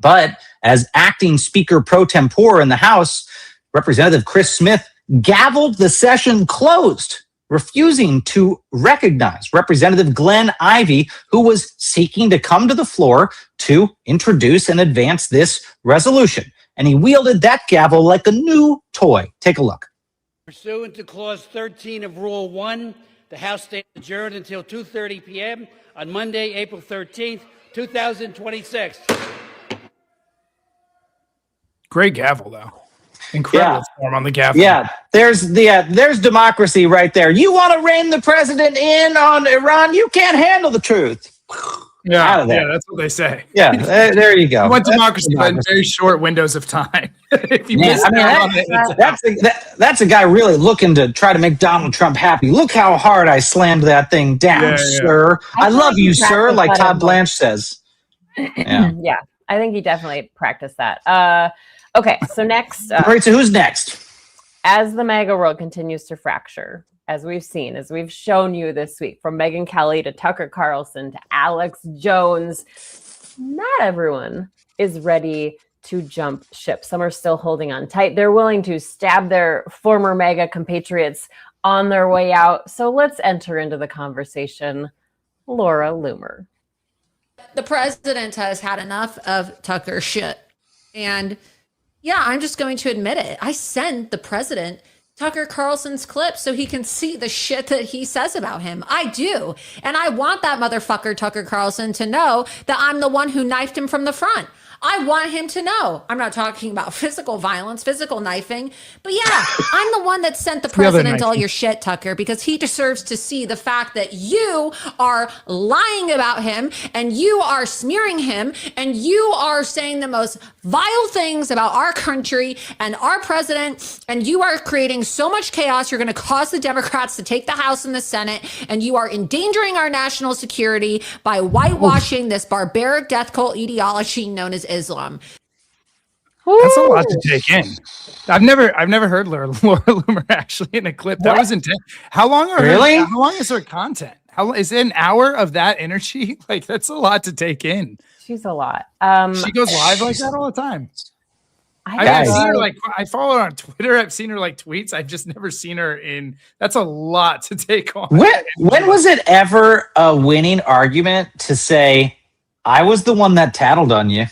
But as acting Speaker pro tempore in the House, Representative Chris Smith gavelled the session closed, refusing to recognize Representative Glenn Ivey, who was seeking to come to the floor to introduce and advance this resolution. And he wielded that gavel like a new toy. Take a look. Pursuant to Clause 13 of Rule 1, the House stays adjourned until 2:30 p.m. on Monday, April 13th, 2026. Great gavel, though. Incredible form on the gavel. Yeah, there's democracy right there. You want to rein the president in on Iran? You can't handle the truth. Out of there. Yeah, that's what they say. Yeah, there you go. You want democracy, but in very short windows of time. If you miss that's a guy really looking to try to make Donald Trump happy. Look how hard I slammed that thing down, sir. I love you, sir, like Todd Blanche says. Yeah, I think he definitely practiced that. Okay, so next. Maritsa, who's next? As the MAGA world continues to fracture, as we've seen, as we've shown you this week, from Megyn Kelly to Tucker Carlson to Alex Jones, not everyone is ready to jump ship. Some are still holding on tight. They're willing to stab their former MAGA compatriots on their way out. So let's enter into the conversation. Laura Loomer. The president has had enough of Tucker shit. And yeah, I'm just going to admit it. I sent the president Tucker Carlson's clip so he can see the shit that he says about him. I do. And I want that motherfucker Tucker Carlson to know that I'm the one who knifed him from the front. I want him to know. I'm not talking about physical violence, physical knifing, but yeah, I'm the one that sent the president all your shit, Tucker, because he deserves to see the fact that you are lying about him and you are smearing him and you are saying the most vile things about our country and our president, and you are creating so much chaos. You're going to cause the Democrats to take the House and the Senate, and you are endangering our national security by whitewashing this barbaric death cult ideology known as Islam. That's a lot to take in. I've never heard Laura Loomer actually in a clip. That was intense. How long is her content? How is it, an hour of that energy? Like, that's a lot to take in. She's a lot. She goes live like that all the time. I've seen her, like, I follow her on Twitter. I've seen her like tweets. I've just never seen her in. That's a lot to take on. When was it ever a winning argument to say, I was the one that tattled on you?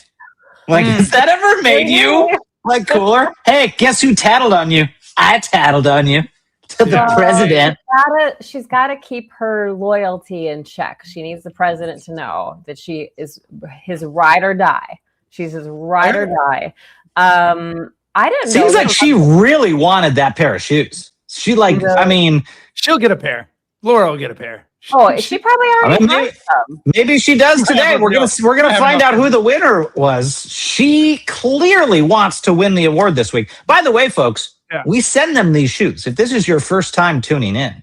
Like, has that ever made you like cooler? Hey, guess who tattled on you? I tattled on you to the president. She's got to keep her loyalty in check. She needs the president to know that she is his ride or die. She's his ride or die. I didn't know. Seems like she really wanted that pair of shoes. She I mean, she'll get a pair. Laura will get a pair. Oh, she probably already has some. Maybe she does today. We're gonna find out who the winner was. She clearly wants to win the award this week. By the way, folks, we send them these shoes. If this is your first time tuning in,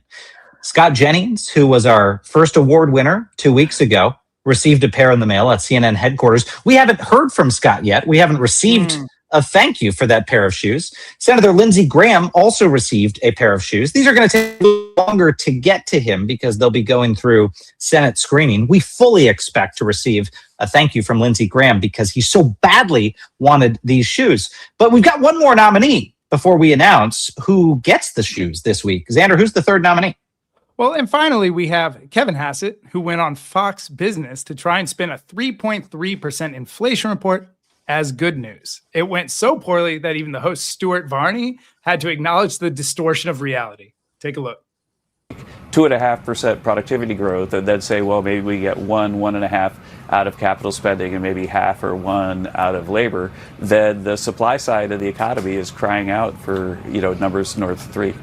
Scott Jennings, who was our first award winner 2 weeks ago, received a pair in the mail at CNN headquarters. We haven't heard from Scott yet. We haven't received a thank you for that pair of shoes. Senator Lindsey Graham also received a pair of shoes. These are going to take longer to get to him because they'll be going through Senate screening. We fully expect to receive a thank you from Lindsey Graham because he so badly wanted these shoes. But we've got one more nominee before we announce who gets the shoes this week. Xander, who's the third nominee? Well, and finally, we have Kevin Hassett, who went on Fox Business to try and spin a 3.3% inflation report as good news. It went so poorly that even the host, Stuart Varney, had to acknowledge the distortion of reality. Take a look. 2.5% productivity growth, and then say, well, maybe we get 1.5 out of capital spending and maybe half or 1 out of labor, then the supply side of the economy is crying out for, numbers north of 3.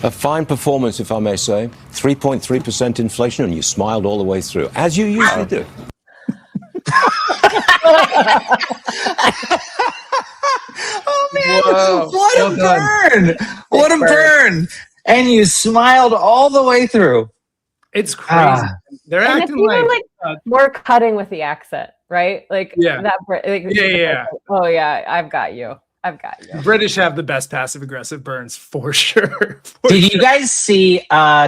A fine performance, if I may say. 3.3% inflation, and you smiled all the way through, as you usually do. Oh man, what a burn! What a burn! And you smiled all the way through. It's crazy. They're and acting like more cutting with the accent, right? Like that. Like, yeah. Oh yeah, I've got you. I've got you. British have the best passive aggressive burns for sure. Did you guys see?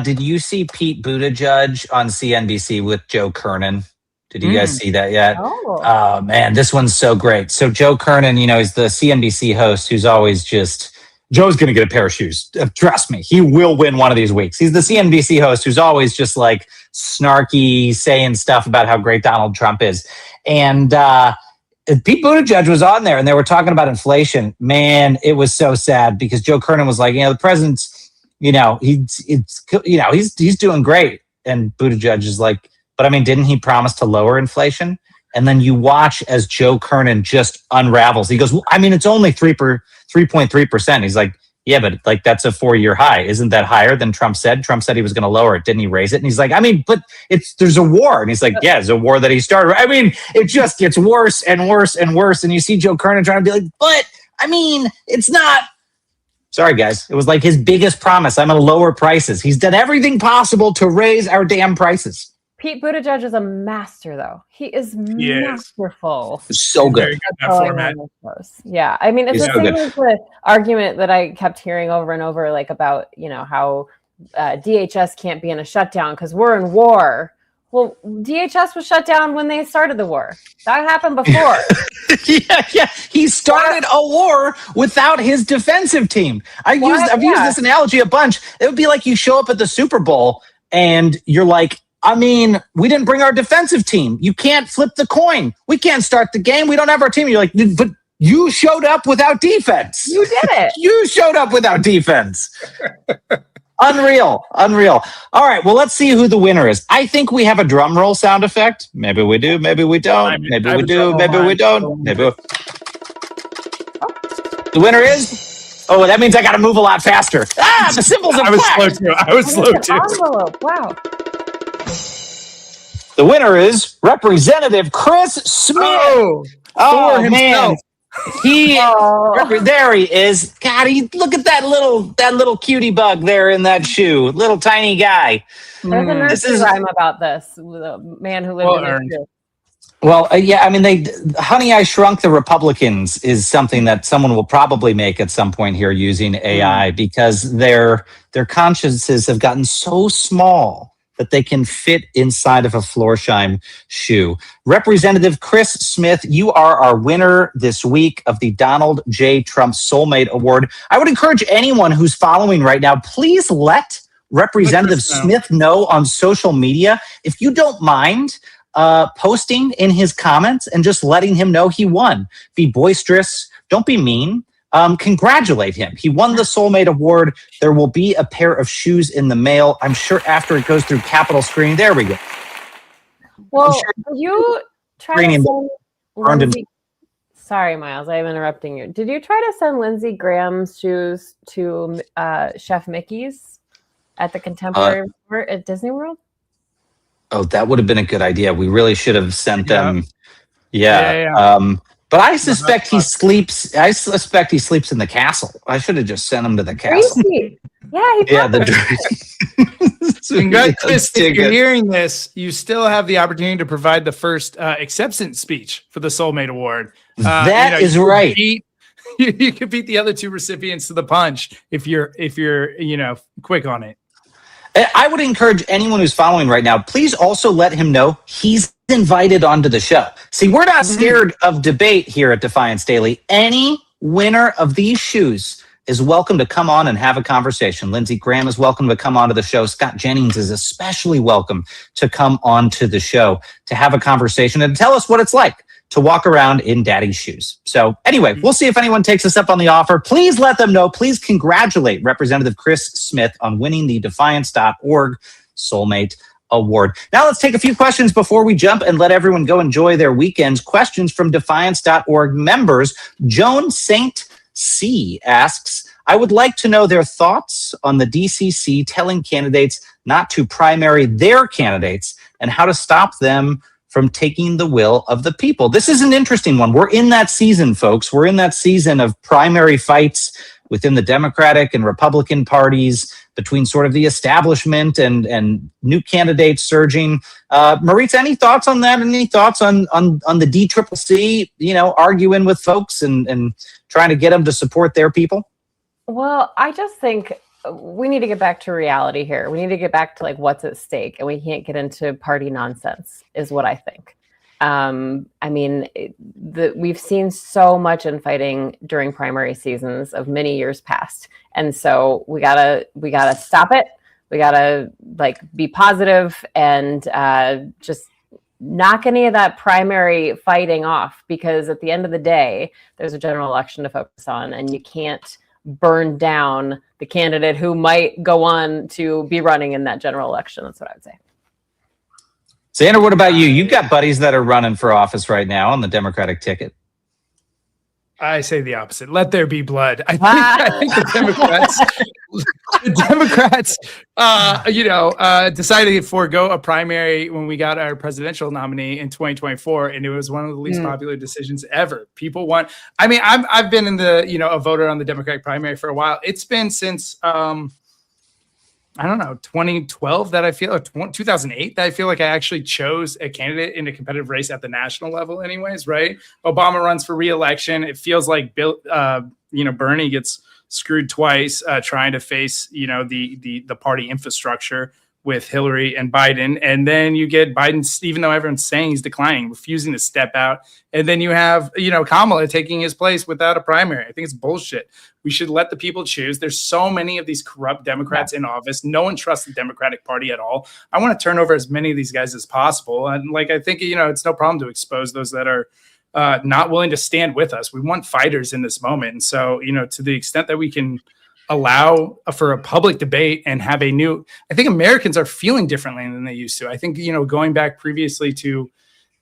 Did you see Pete Buttigieg on CNBC with Joe Kernan? Did you guys see that yet? Oh man, this one's so great. So Joe Kernan, he's the CNBC host who's always just Joe's going to get a pair of shoes. Trust me, he will win one of these weeks. He's the CNBC host who's always just like snarky, saying stuff about how great Donald Trump is. And Pete Buttigieg was on there, and they were talking about inflation. Man, it was so sad because Joe Kernan was like, the president's, he's doing great, and Buttigieg is like, but I mean, didn't he promise to lower inflation? And then you watch as Joe Kernan just unravels. He goes, well, I mean, it's only 3.3%. He's like, yeah, but like that's a 4-year high. Isn't that higher than Trump said? Trump said he was going to lower it. Didn't he raise it? And he's like, I mean, but there's a war. And he's like, yeah, it's a war that he started. I mean, it just gets worse and worse and worse. And you see Joe Kernan trying to be like, but I mean, it's not. Sorry, guys. It was like his biggest promise. I'm going to lower prices. He's done everything possible to raise our damn prices. Pete Buttigieg is a master, though. He is masterful. So good. Yeah, I mean, it's the same as the argument that I kept hearing over and over, like about how DHS can't be in a shutdown because we're in war. Well, DHS was shut down when they started the war. That happened before. Yeah. He started a war without his defensive team. I've used this analogy a bunch. It would be like you show up at the Super Bowl and you're like, I mean, we didn't bring our defensive team. You can't flip the coin. We can't start the game. We don't have our team. You're like, but you showed up without defense. You did it. You showed up without defense. Unreal. All right, well, let's see who the winner is. I think we have a drum roll sound effect. Maybe we do, maybe we don't. Maybe we do, maybe we don't. Maybe. The winner is? Oh, that means I got to move a lot faster. The symbols are black. I was slow too. Envelope. Wow. The winner is Representative Chris Smith. Oh man, there he is. God, look at that little cutie bug there in that shoe, little tiny guy. There's a nursery rhyme about this. The man who lived in the shoe. Well, yeah, I mean, Honey, I Shrunk the Republicans is something that someone will probably make at some point here using AI because their consciences have gotten so small that they can fit inside of a Florsheim shoe. Representative Chris Smith, you are our winner this week of the Donald J. Trump Sole-mate Award. I would encourage anyone who's following right now, please let Representative Smith know on social media if you don't mind posting in his comments and just letting him know he won. Be boisterous. Don't be mean. Congratulate him. He won the Sole-mate Award. There will be a pair of shoes in the mail. I'm sure after it goes through Capitol screening. There we go. Well, you try to send Lindsey... Sorry, Miles, I'm interrupting you. Did you try to send Lindsey Graham's shoes to Chef Mickey's at the Contemporary Resort at Disney World? Oh, that would have been a good idea. We really should have sent them. Yeah. But I suspect he sleeps. I suspect he sleeps in the castle. I should have just sent him to the castle. Chris, if you're hearing this, you still have the opportunity to provide the first acceptance speech for the Sole-mate Award. That is right. You can beat the other two recipients to the punch if you're quick on it. I would encourage anyone who's following right now, please also let him know he's invited onto the show. See, we're not scared of debate here at Defiance Daily. Any winner of these shoes is welcome to come on and have a conversation. Lindsey Graham is welcome to come onto the show. Scott Jennings is especially welcome to come onto the show to have a conversation and tell us what it's like to walk around in daddy's shoes. So anyway, we'll see if anyone takes us up on the offer. Please let them know. Please congratulate Representative Chris Smith on winning the Defiance.org Sole-mate Award. Now let's take a few questions before we jump and let everyone go enjoy their weekends. Questions from Defiance.org members. Joan St. C asks, I would like to know their thoughts on the DCC telling candidates not to primary their candidates and how to stop them from taking the will of the people. This is an interesting one. We're in that season, folks. We're in that season of primary fights within the Democratic and Republican parties between sort of the establishment and new candidates surging. Maritsa, any thoughts on that? Any thoughts on the DCCC, arguing with folks and trying to get them to support their people? Well, I just think we need to get back to reality here. We need to get back to like what's at stake, and we can't get into party nonsense is what I think. We've seen so much infighting during primary seasons of many years past. And so we gotta stop it. We gotta be positive and just knock any of that primary fighting off, because at the end of the day, there's a general election to focus on, and you can't burn down the candidate who might go on to be running in that general election. That's what I would say. Xander, what about you? You've got buddies that are running for office right now on the Democratic ticket. I say the opposite. Let there be blood. I think the Democrats, decided to forego a primary when we got our presidential nominee in 2024, and it was one of the least popular decisions ever. People want. I've been in a voter on the Democratic primary for a while. It's been since 2012 that I feel, or 2008 that I feel like I actually chose a candidate in a competitive race at the national level anyways, right? Obama runs for re-election. It feels like Bernie gets screwed twice trying to face, the party infrastructure with Hillary and Biden. And then you get Biden, even though everyone's saying he's declining, refusing to step out. And then you have, Kamala taking his place without a primary. I think it's bullshit. We should let the people choose. There's so many of these corrupt Democrats in office. No one trusts the Democratic Party at all. I want to turn over as many of these guys as possible. And I think, it's no problem to expose those that are not willing to stand with us. We want fighters in this moment. And so, to the extent that we can allow for a public debate and have I think Americans are feeling differently than they used to. I think, going back previously to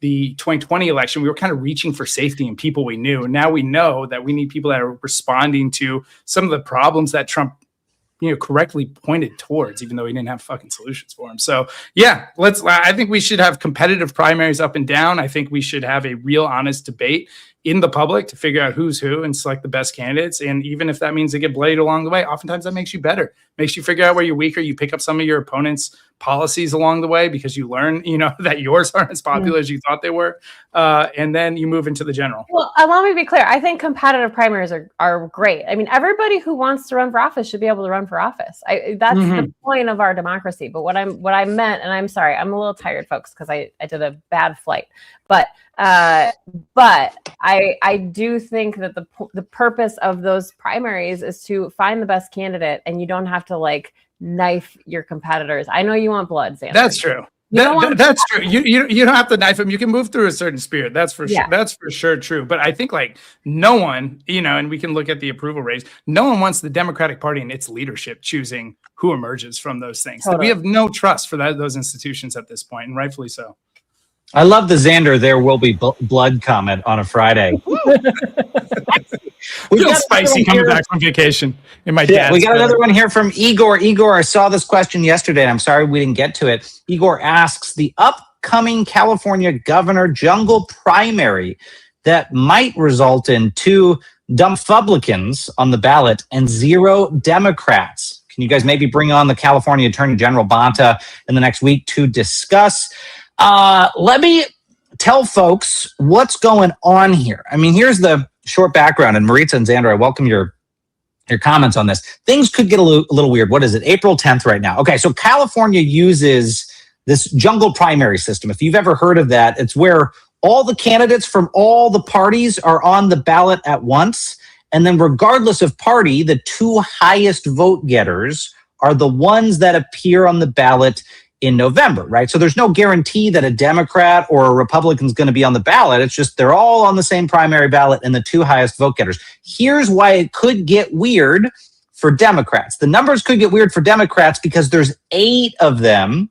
the 2020 election, we were kind of reaching for safety in people we knew. And now we know that we need people that are responding to some of the problems that Trump, correctly pointed towards, even though he didn't have fucking solutions for them. So yeah, I think we should have competitive primaries up and down. I think we should have a real honest debate in the public to figure out who's who and select the best candidates. And even if that means they get bloodied along the way, oftentimes that makes you better, makes you figure out where you're weaker. You pick up some of your opponent's policies along the way because you learn, that yours aren't as popular as you thought they were. And then you move into the general. Well, let me be clear. I think competitive primaries are great. Everybody who wants to run for office should be able to run for office. That's the point of our democracy. But what I meant, and I'm sorry, I'm a little tired, folks, because I did a bad flight. But I do think that the purpose of those primaries is to find the best candidate, and you don't have to knife your competitors. I know you want blood, Xander. That's true. That's true. You don't have to knife them. You can move through a certain spirit. That's for sure. That's for sure true. But I think no one, and we can look at the approval rates. No one wants the Democratic Party and its leadership choosing who emerges from those things. Totally. We have no trust for those institutions at this point, and rightfully so. I love the Xander "there will be blood" comment on a Friday. We got spicy coming back from vacation in my dad's we got another one here from Igor. Igor, I saw this question yesterday, and I'm sorry we didn't get to it. Igor asks, the upcoming California governor jungle primary that might result in 2 Dumppublicans on the ballot and 0 Democrats. Can you guys maybe bring on the California Attorney General Bonta in the next week to discuss? Let me tell folks what's going on here. Here's the short background, and Maritsa and Xander, I welcome your comments on this. Things could get a little weird. What is it? April 10th right now. Okay, so California uses this jungle primary system. If you've ever heard of that, it's where all the candidates from all the parties are on the ballot at once. And then regardless of party, the 2 highest vote getters are the ones that appear on the ballot in November, right? So there's no guarantee that a Democrat or a Republican is going to be on the ballot. It's just they're all on the same primary ballot and the 2 highest vote getters. Here's why it could get weird for Democrats. The numbers could get weird for Democrats because there's 8 of them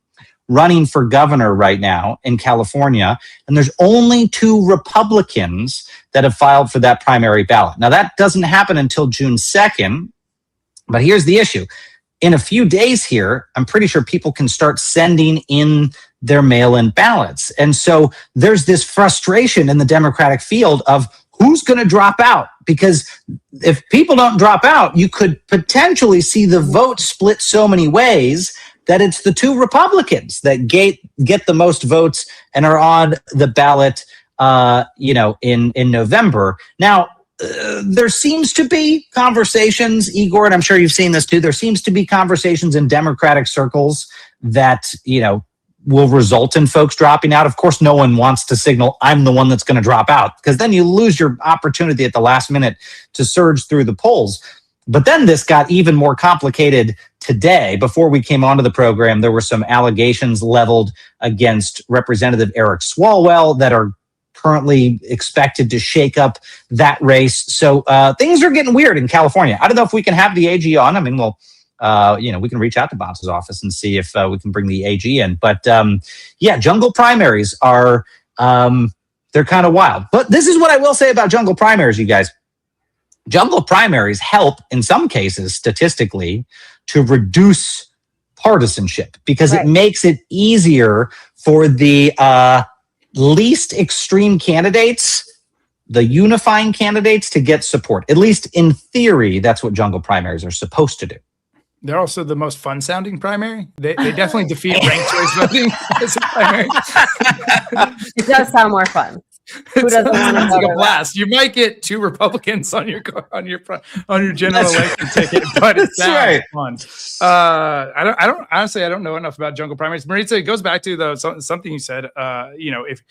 running for governor right now in California, and there's only 2 Republicans that have filed for that primary ballot. Now, that doesn't happen until June 2nd, but here's the issue. In a few days here, I'm pretty sure people can start sending in their mail-in ballots. And so there's this frustration in the Democratic field of who's going to drop out because if people don't drop out, you could potentially see the vote split so many ways that it's the two Republicans that get the most votes and are on the ballot, in November. Now, there seems to be conversations, Igor, and I'm sure you've seen this too. There seems to be conversations in Democratic circles that, will result in folks dropping out. Of course, no one wants to signal I'm the one that's going to drop out, because then you lose your opportunity at the last minute to surge through the polls. But then this got even more complicated today. Before we came onto the program, there were some allegations leveled against Representative Eric Swalwell that are currently expected to shake up that race. So things are getting weird in California. I don't know if we can have the AG on. I mean, we can reach out to Bob's office and see if we can bring the AG in. But jungle primaries are, they're kind of wild. But this is what I will say about jungle primaries, you guys. Jungle primaries help, in some cases, statistically, to reduce partisanship, because it makes it easier for the least extreme candidates, the unifying candidates, to get support. At least in theory, that's what jungle primaries are supposed to do. They're also the most fun-sounding primary. They definitely defeat ranked choice voting as a primary. It does sound more fun. Who doesn't want to take a blast? You might get 2 Republicans on your general election ticket, but it's right. Fun. I don't know enough about jungle primaries. Maritsa, it goes back to something you said. If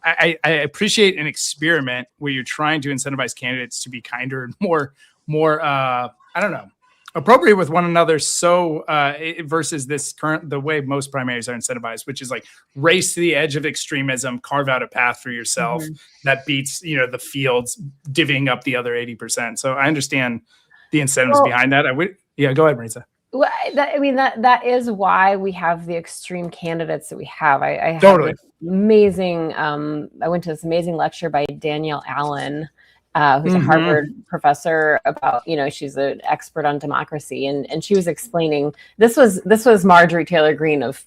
I appreciate an experiment where you're trying to incentivize candidates to be kinder and more appropriate with one another. So versus the way most primaries are incentivized, which is like race to the edge of extremism, carve out a path for yourself that beats, the fields, divvying up the other 80%. So I understand the incentives behind that. Go ahead, Maritsa. Well, that is why we have the extreme candidates that we have. I totally amazing. I went to this amazing lecture by Danielle Allen, who's a Harvard professor, about, she's an expert on democracy. And she was explaining, this was Marjorie Taylor Greene of,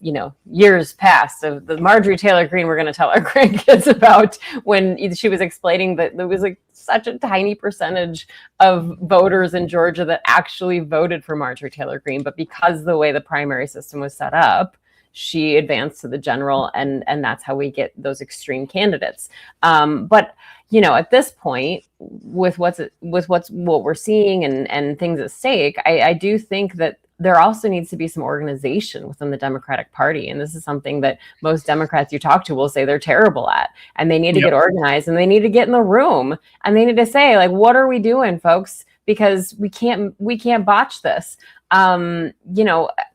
years past, of the Marjorie Taylor Greene we're going to tell our grandkids about, when she was explaining that there was such a tiny percentage of voters in Georgia that actually voted for Marjorie Taylor Greene. But because the way the primary system was set up, she advanced to the general, and that's how we get those extreme candidates. But at this point, with what we're seeing and things at stake, I do think that there also needs to be some organization within the Democratic Party. And this is something that most Democrats you talk to will say they're terrible at. And they need to get organized, and they need to get in the room, and they need to say, like, what are we doing, folks? Because we can't botch this. Also,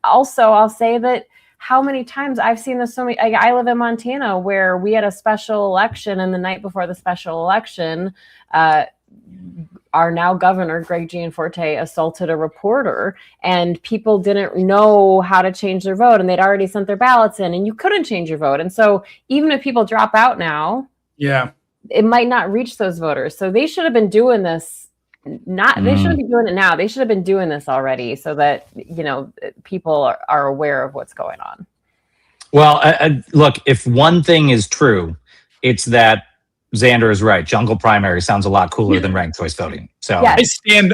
I'll say that how many times I've seen this I live in Montana, where we had a special election, and the night before the special election, our now governor, Greg Gianforte, assaulted a reporter, and people didn't know how to change their vote, and they'd already sent their ballots in, and you couldn't change your vote. And so even if people drop out now, it might not reach those voters. So they should have been doing this. They shouldn't be doing it now. They should have been doing this already, so that people are aware of what's going on. Well, look, if one thing is true, it's that Xander is right. Jungle primary sounds a lot cooler than ranked choice voting. So I stand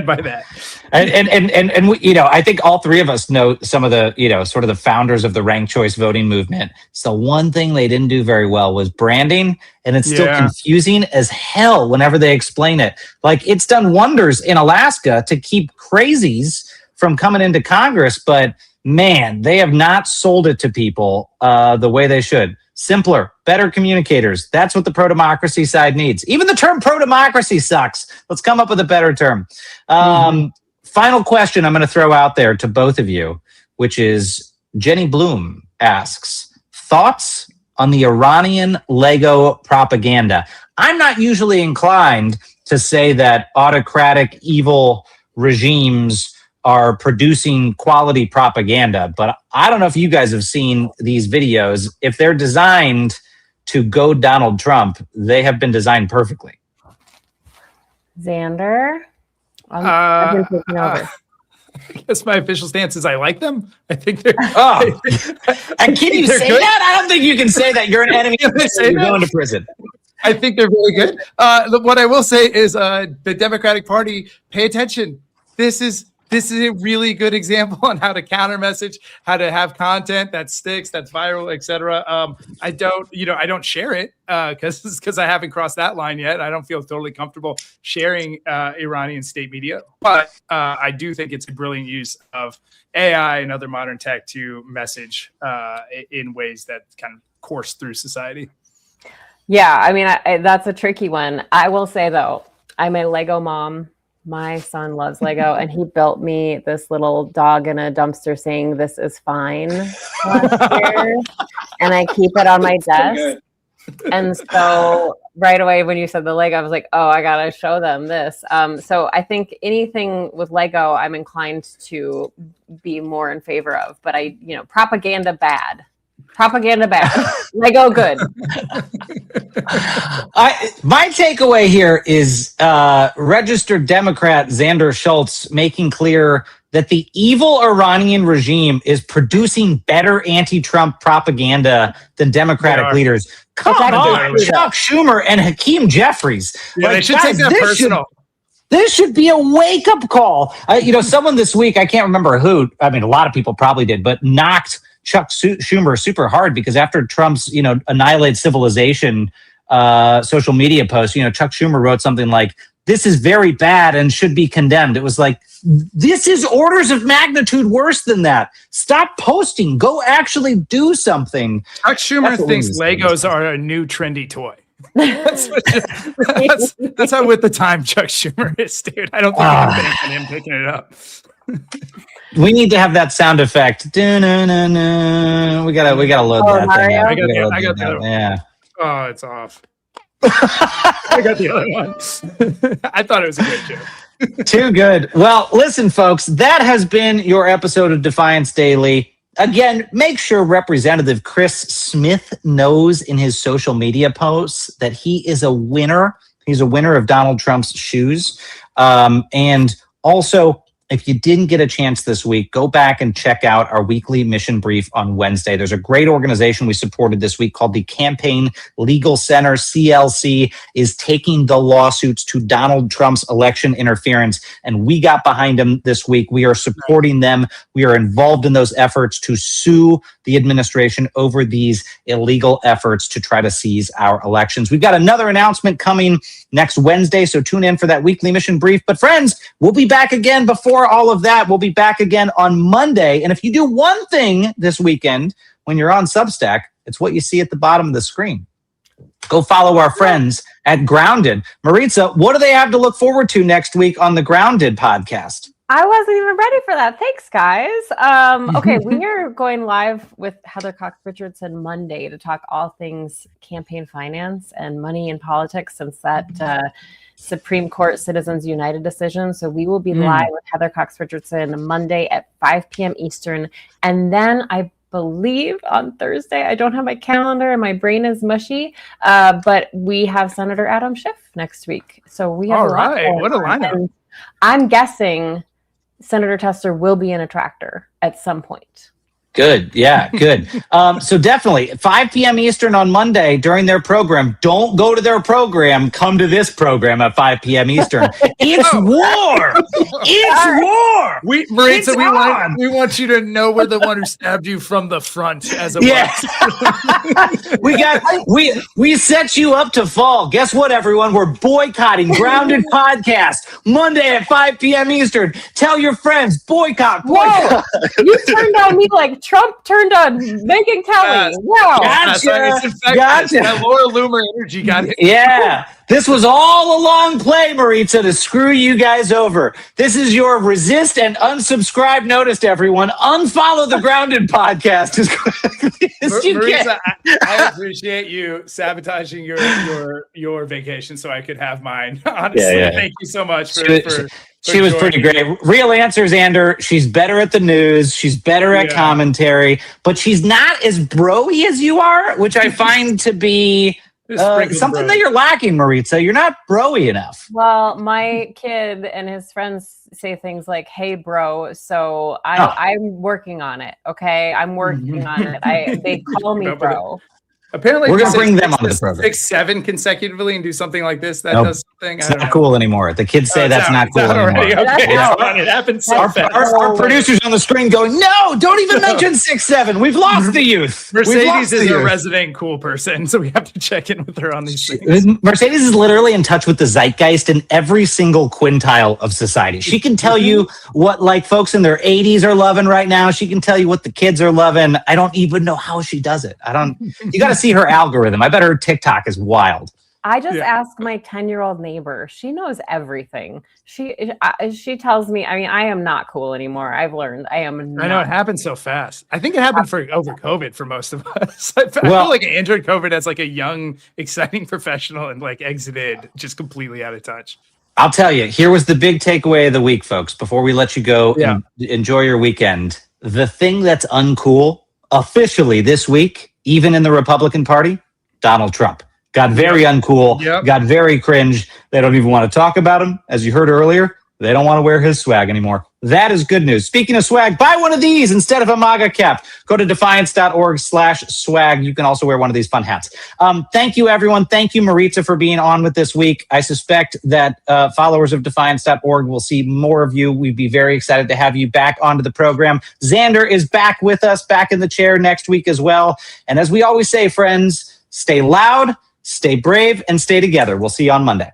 by that. And we, I think all three of us know some of the, sort of the founders of the ranked choice voting movement. So one thing they didn't do very well was branding, and it's still confusing as hell whenever they explain it. Like, it's done wonders in Alaska to keep crazies from coming into Congress, but man, they have not sold it to people the way they should. Simpler, better communicators. That's what the pro-democracy side needs. Even the term pro-democracy sucks. Let's come up with a better term. Final question I'm going to throw out there to both of you, which is Jenny Bloom asks, thoughts on the Iranian Lego propaganda? I'm not usually inclined to say that autocratic, evil regimes are producing quality propaganda, but I don't know if you guys have seen these videos. If they're designed to goad Donald Trump, they have been designed perfectly. Xander, I've been taking over. I guess my official stance is I like them. I think they're. And can you say that? I don't think you can say that. You're an enemy. You're going to prison. I think they're really good. What I will say is the Democratic Party, pay attention. This is a really good example on how to counter message, how to have content that sticks, that's viral, etc. I don't share it because I haven't crossed that line yet. I don't feel totally comfortable sharing Iranian state media, but I do think it's a brilliant use of AI and other modern tech to message in ways that kind of course through society. Yeah, I mean, that's a tricky one. I will say, though, I'm a Lego mom. My son loves Lego, and he built me this little dog in a dumpster saying, "This is fine," last year. And I keep it on my desk. And so right away when you said the Lego, I was like, oh, I got to show them this. So I think anything with Lego, I'm inclined to be more in favor of. But propaganda bad. Propaganda bad. Lego good. My takeaway here is registered Democrat Xander Schultz making clear that the evil Iranian regime is producing better anti-Trump propaganda than Democratic leaders. Come on, Chuck Schumer and Hakeem Jeffries. Yeah, they should take that personal. This should be a wake-up call. Someone this week, I can't remember who, I mean, a lot of people probably did, but knocked Chuck Schumer super hard because after Trump's, annihilate civilization social media post, Chuck Schumer wrote something like, "This is very bad and should be condemned." It was like, this is orders of magnitude worse than that. Stop posting. Go actually do something. Chuck Schumer thinks Legos are a new trendy toy. That's how with the time Chuck Schumer is, dude. I don't think anything on him picking it up. We need to have that sound effect. We gotta load that thing up. I got the other one. Yeah. Oh, it's off. I got the other one. I thought it was a great joke. Too good. Well, listen, folks, that has been your episode of Defiance Daily. Again, make sure Representative Chris Smith knows in his social media posts that he is a winner. He's a winner of Donald Trump's shoes. And also, if you didn't get a chance this week, go back and check out our weekly mission brief on Wednesday. There's a great organization we supported this week called the Campaign Legal Center. CLC is taking the lawsuits to Donald Trump's election interference, and we got behind them this week. We are supporting them. We are involved in those efforts to sue the administration over these illegal efforts to try to seize our elections. We've got another announcement coming next Wednesday, so tune in for that weekly mission brief. But friends, we'll be back again before all of that. We'll be back again on Monday. And if you do one thing this weekend when you're on Substack, it's what you see at the bottom of the screen. Go follow our friends at Grounded. Maritsa, what do they have to look forward to next week on the Grounded podcast? I wasn't even ready for that. Thanks, guys. Okay, we are going live with Heather Cox Richardson Monday to talk all things campaign finance and money in politics since that Supreme Court Citizens United decision. So we will be live with Heather Cox Richardson Monday at 5 p.m. Eastern. And then I believe on Thursday, I don't have my calendar and my brain is mushy, but we have Senator Adam Schiff next week. So we have what a lineup. And I'm guessing Senator Tester will be in a tractor at some point. Good. Yeah, good. So definitely 5 p.m. Eastern on Monday during their program. Don't go to their program. Come to this program at 5 p.m. Eastern. It's war. It's war. Maritza, we want you to know we're the one who stabbed you from the front as a we set you up to fall. Guess what, everyone? We're boycotting Grounded Podcast Monday at 5 p.m. Eastern. Tell your friends, boycott. Whoa, you turned on me like Trump turned on Megyn Kelly. Wow. Gotcha. That Laura Loomer energy got it. Yeah. This was all a long play, Maritza, to screw you guys over. This is your resist and unsubscribe notice to everyone. Unfollow the Grounded Podcast as quickly as you Maritza, I appreciate you sabotaging your vacation so I could have mine. Honestly, thank you so much for she was pretty great. Real answer, Xander. She's better at the news. She's better at commentary, but she's not as bro-y as you are, which I find to be something that you're lacking, Maritza. You're not bro-y enough. Well, my kid and his friends say things like, "Hey, bro." So I'm working on it. Okay, I'm working on it. They call me bro. Apparently, we're if going to you bring say them onto the program. 6-7 consecutively and do something like this, that Nope. does something. It's not cool anymore. The kids say Oh, it's that's out. not It's cool out already. anymore. Okay, Yeah. it's fine. It happens so fast. Our producers on the screen going, no, don't even mention 6-7. We've lost the youth. We've Mercedes lost is the a youth. resident cool person, so we have to check in with her on these things. Mercedes is literally in touch with the zeitgeist in every single quintile of society. She can tell you what like folks in their 80s are loving right now. She can tell you what the kids are loving. I don't even know how she does it. You got to see her algorithm. I bet her TikTok is wild. I just asked my 10-year-old neighbor. She knows everything. She tells me, I mean, I am not cool anymore. I've learned I am not. I know it happened so fast. I think it happened over COVID for most of us. I feel Well- like I entered COVID as like a young, exciting professional and like exited just completely out of touch. I'll tell you, here was the big takeaway of the week, folks, before we let you go and enjoy your weekend. The thing that's uncool officially this week, even in the Republican Party, Donald Trump. Got very uncool, got very cringe. They don't even want to talk about him. As you heard earlier, they don't want to wear his swag anymore. That is good news. Speaking of swag, buy one of these instead of a MAGA cap. Go to defiance.org/swag. You can also wear one of these fun hats. Thank you, everyone. Thank you, Maritsa, for being on with this week. I suspect that followers of defiance.org will see more of you. We'd be very excited to have you back onto the program. Xander is back with us, back in the chair next week as well. And as we always say, friends, stay loud, stay brave, and stay together. We'll see you on Monday.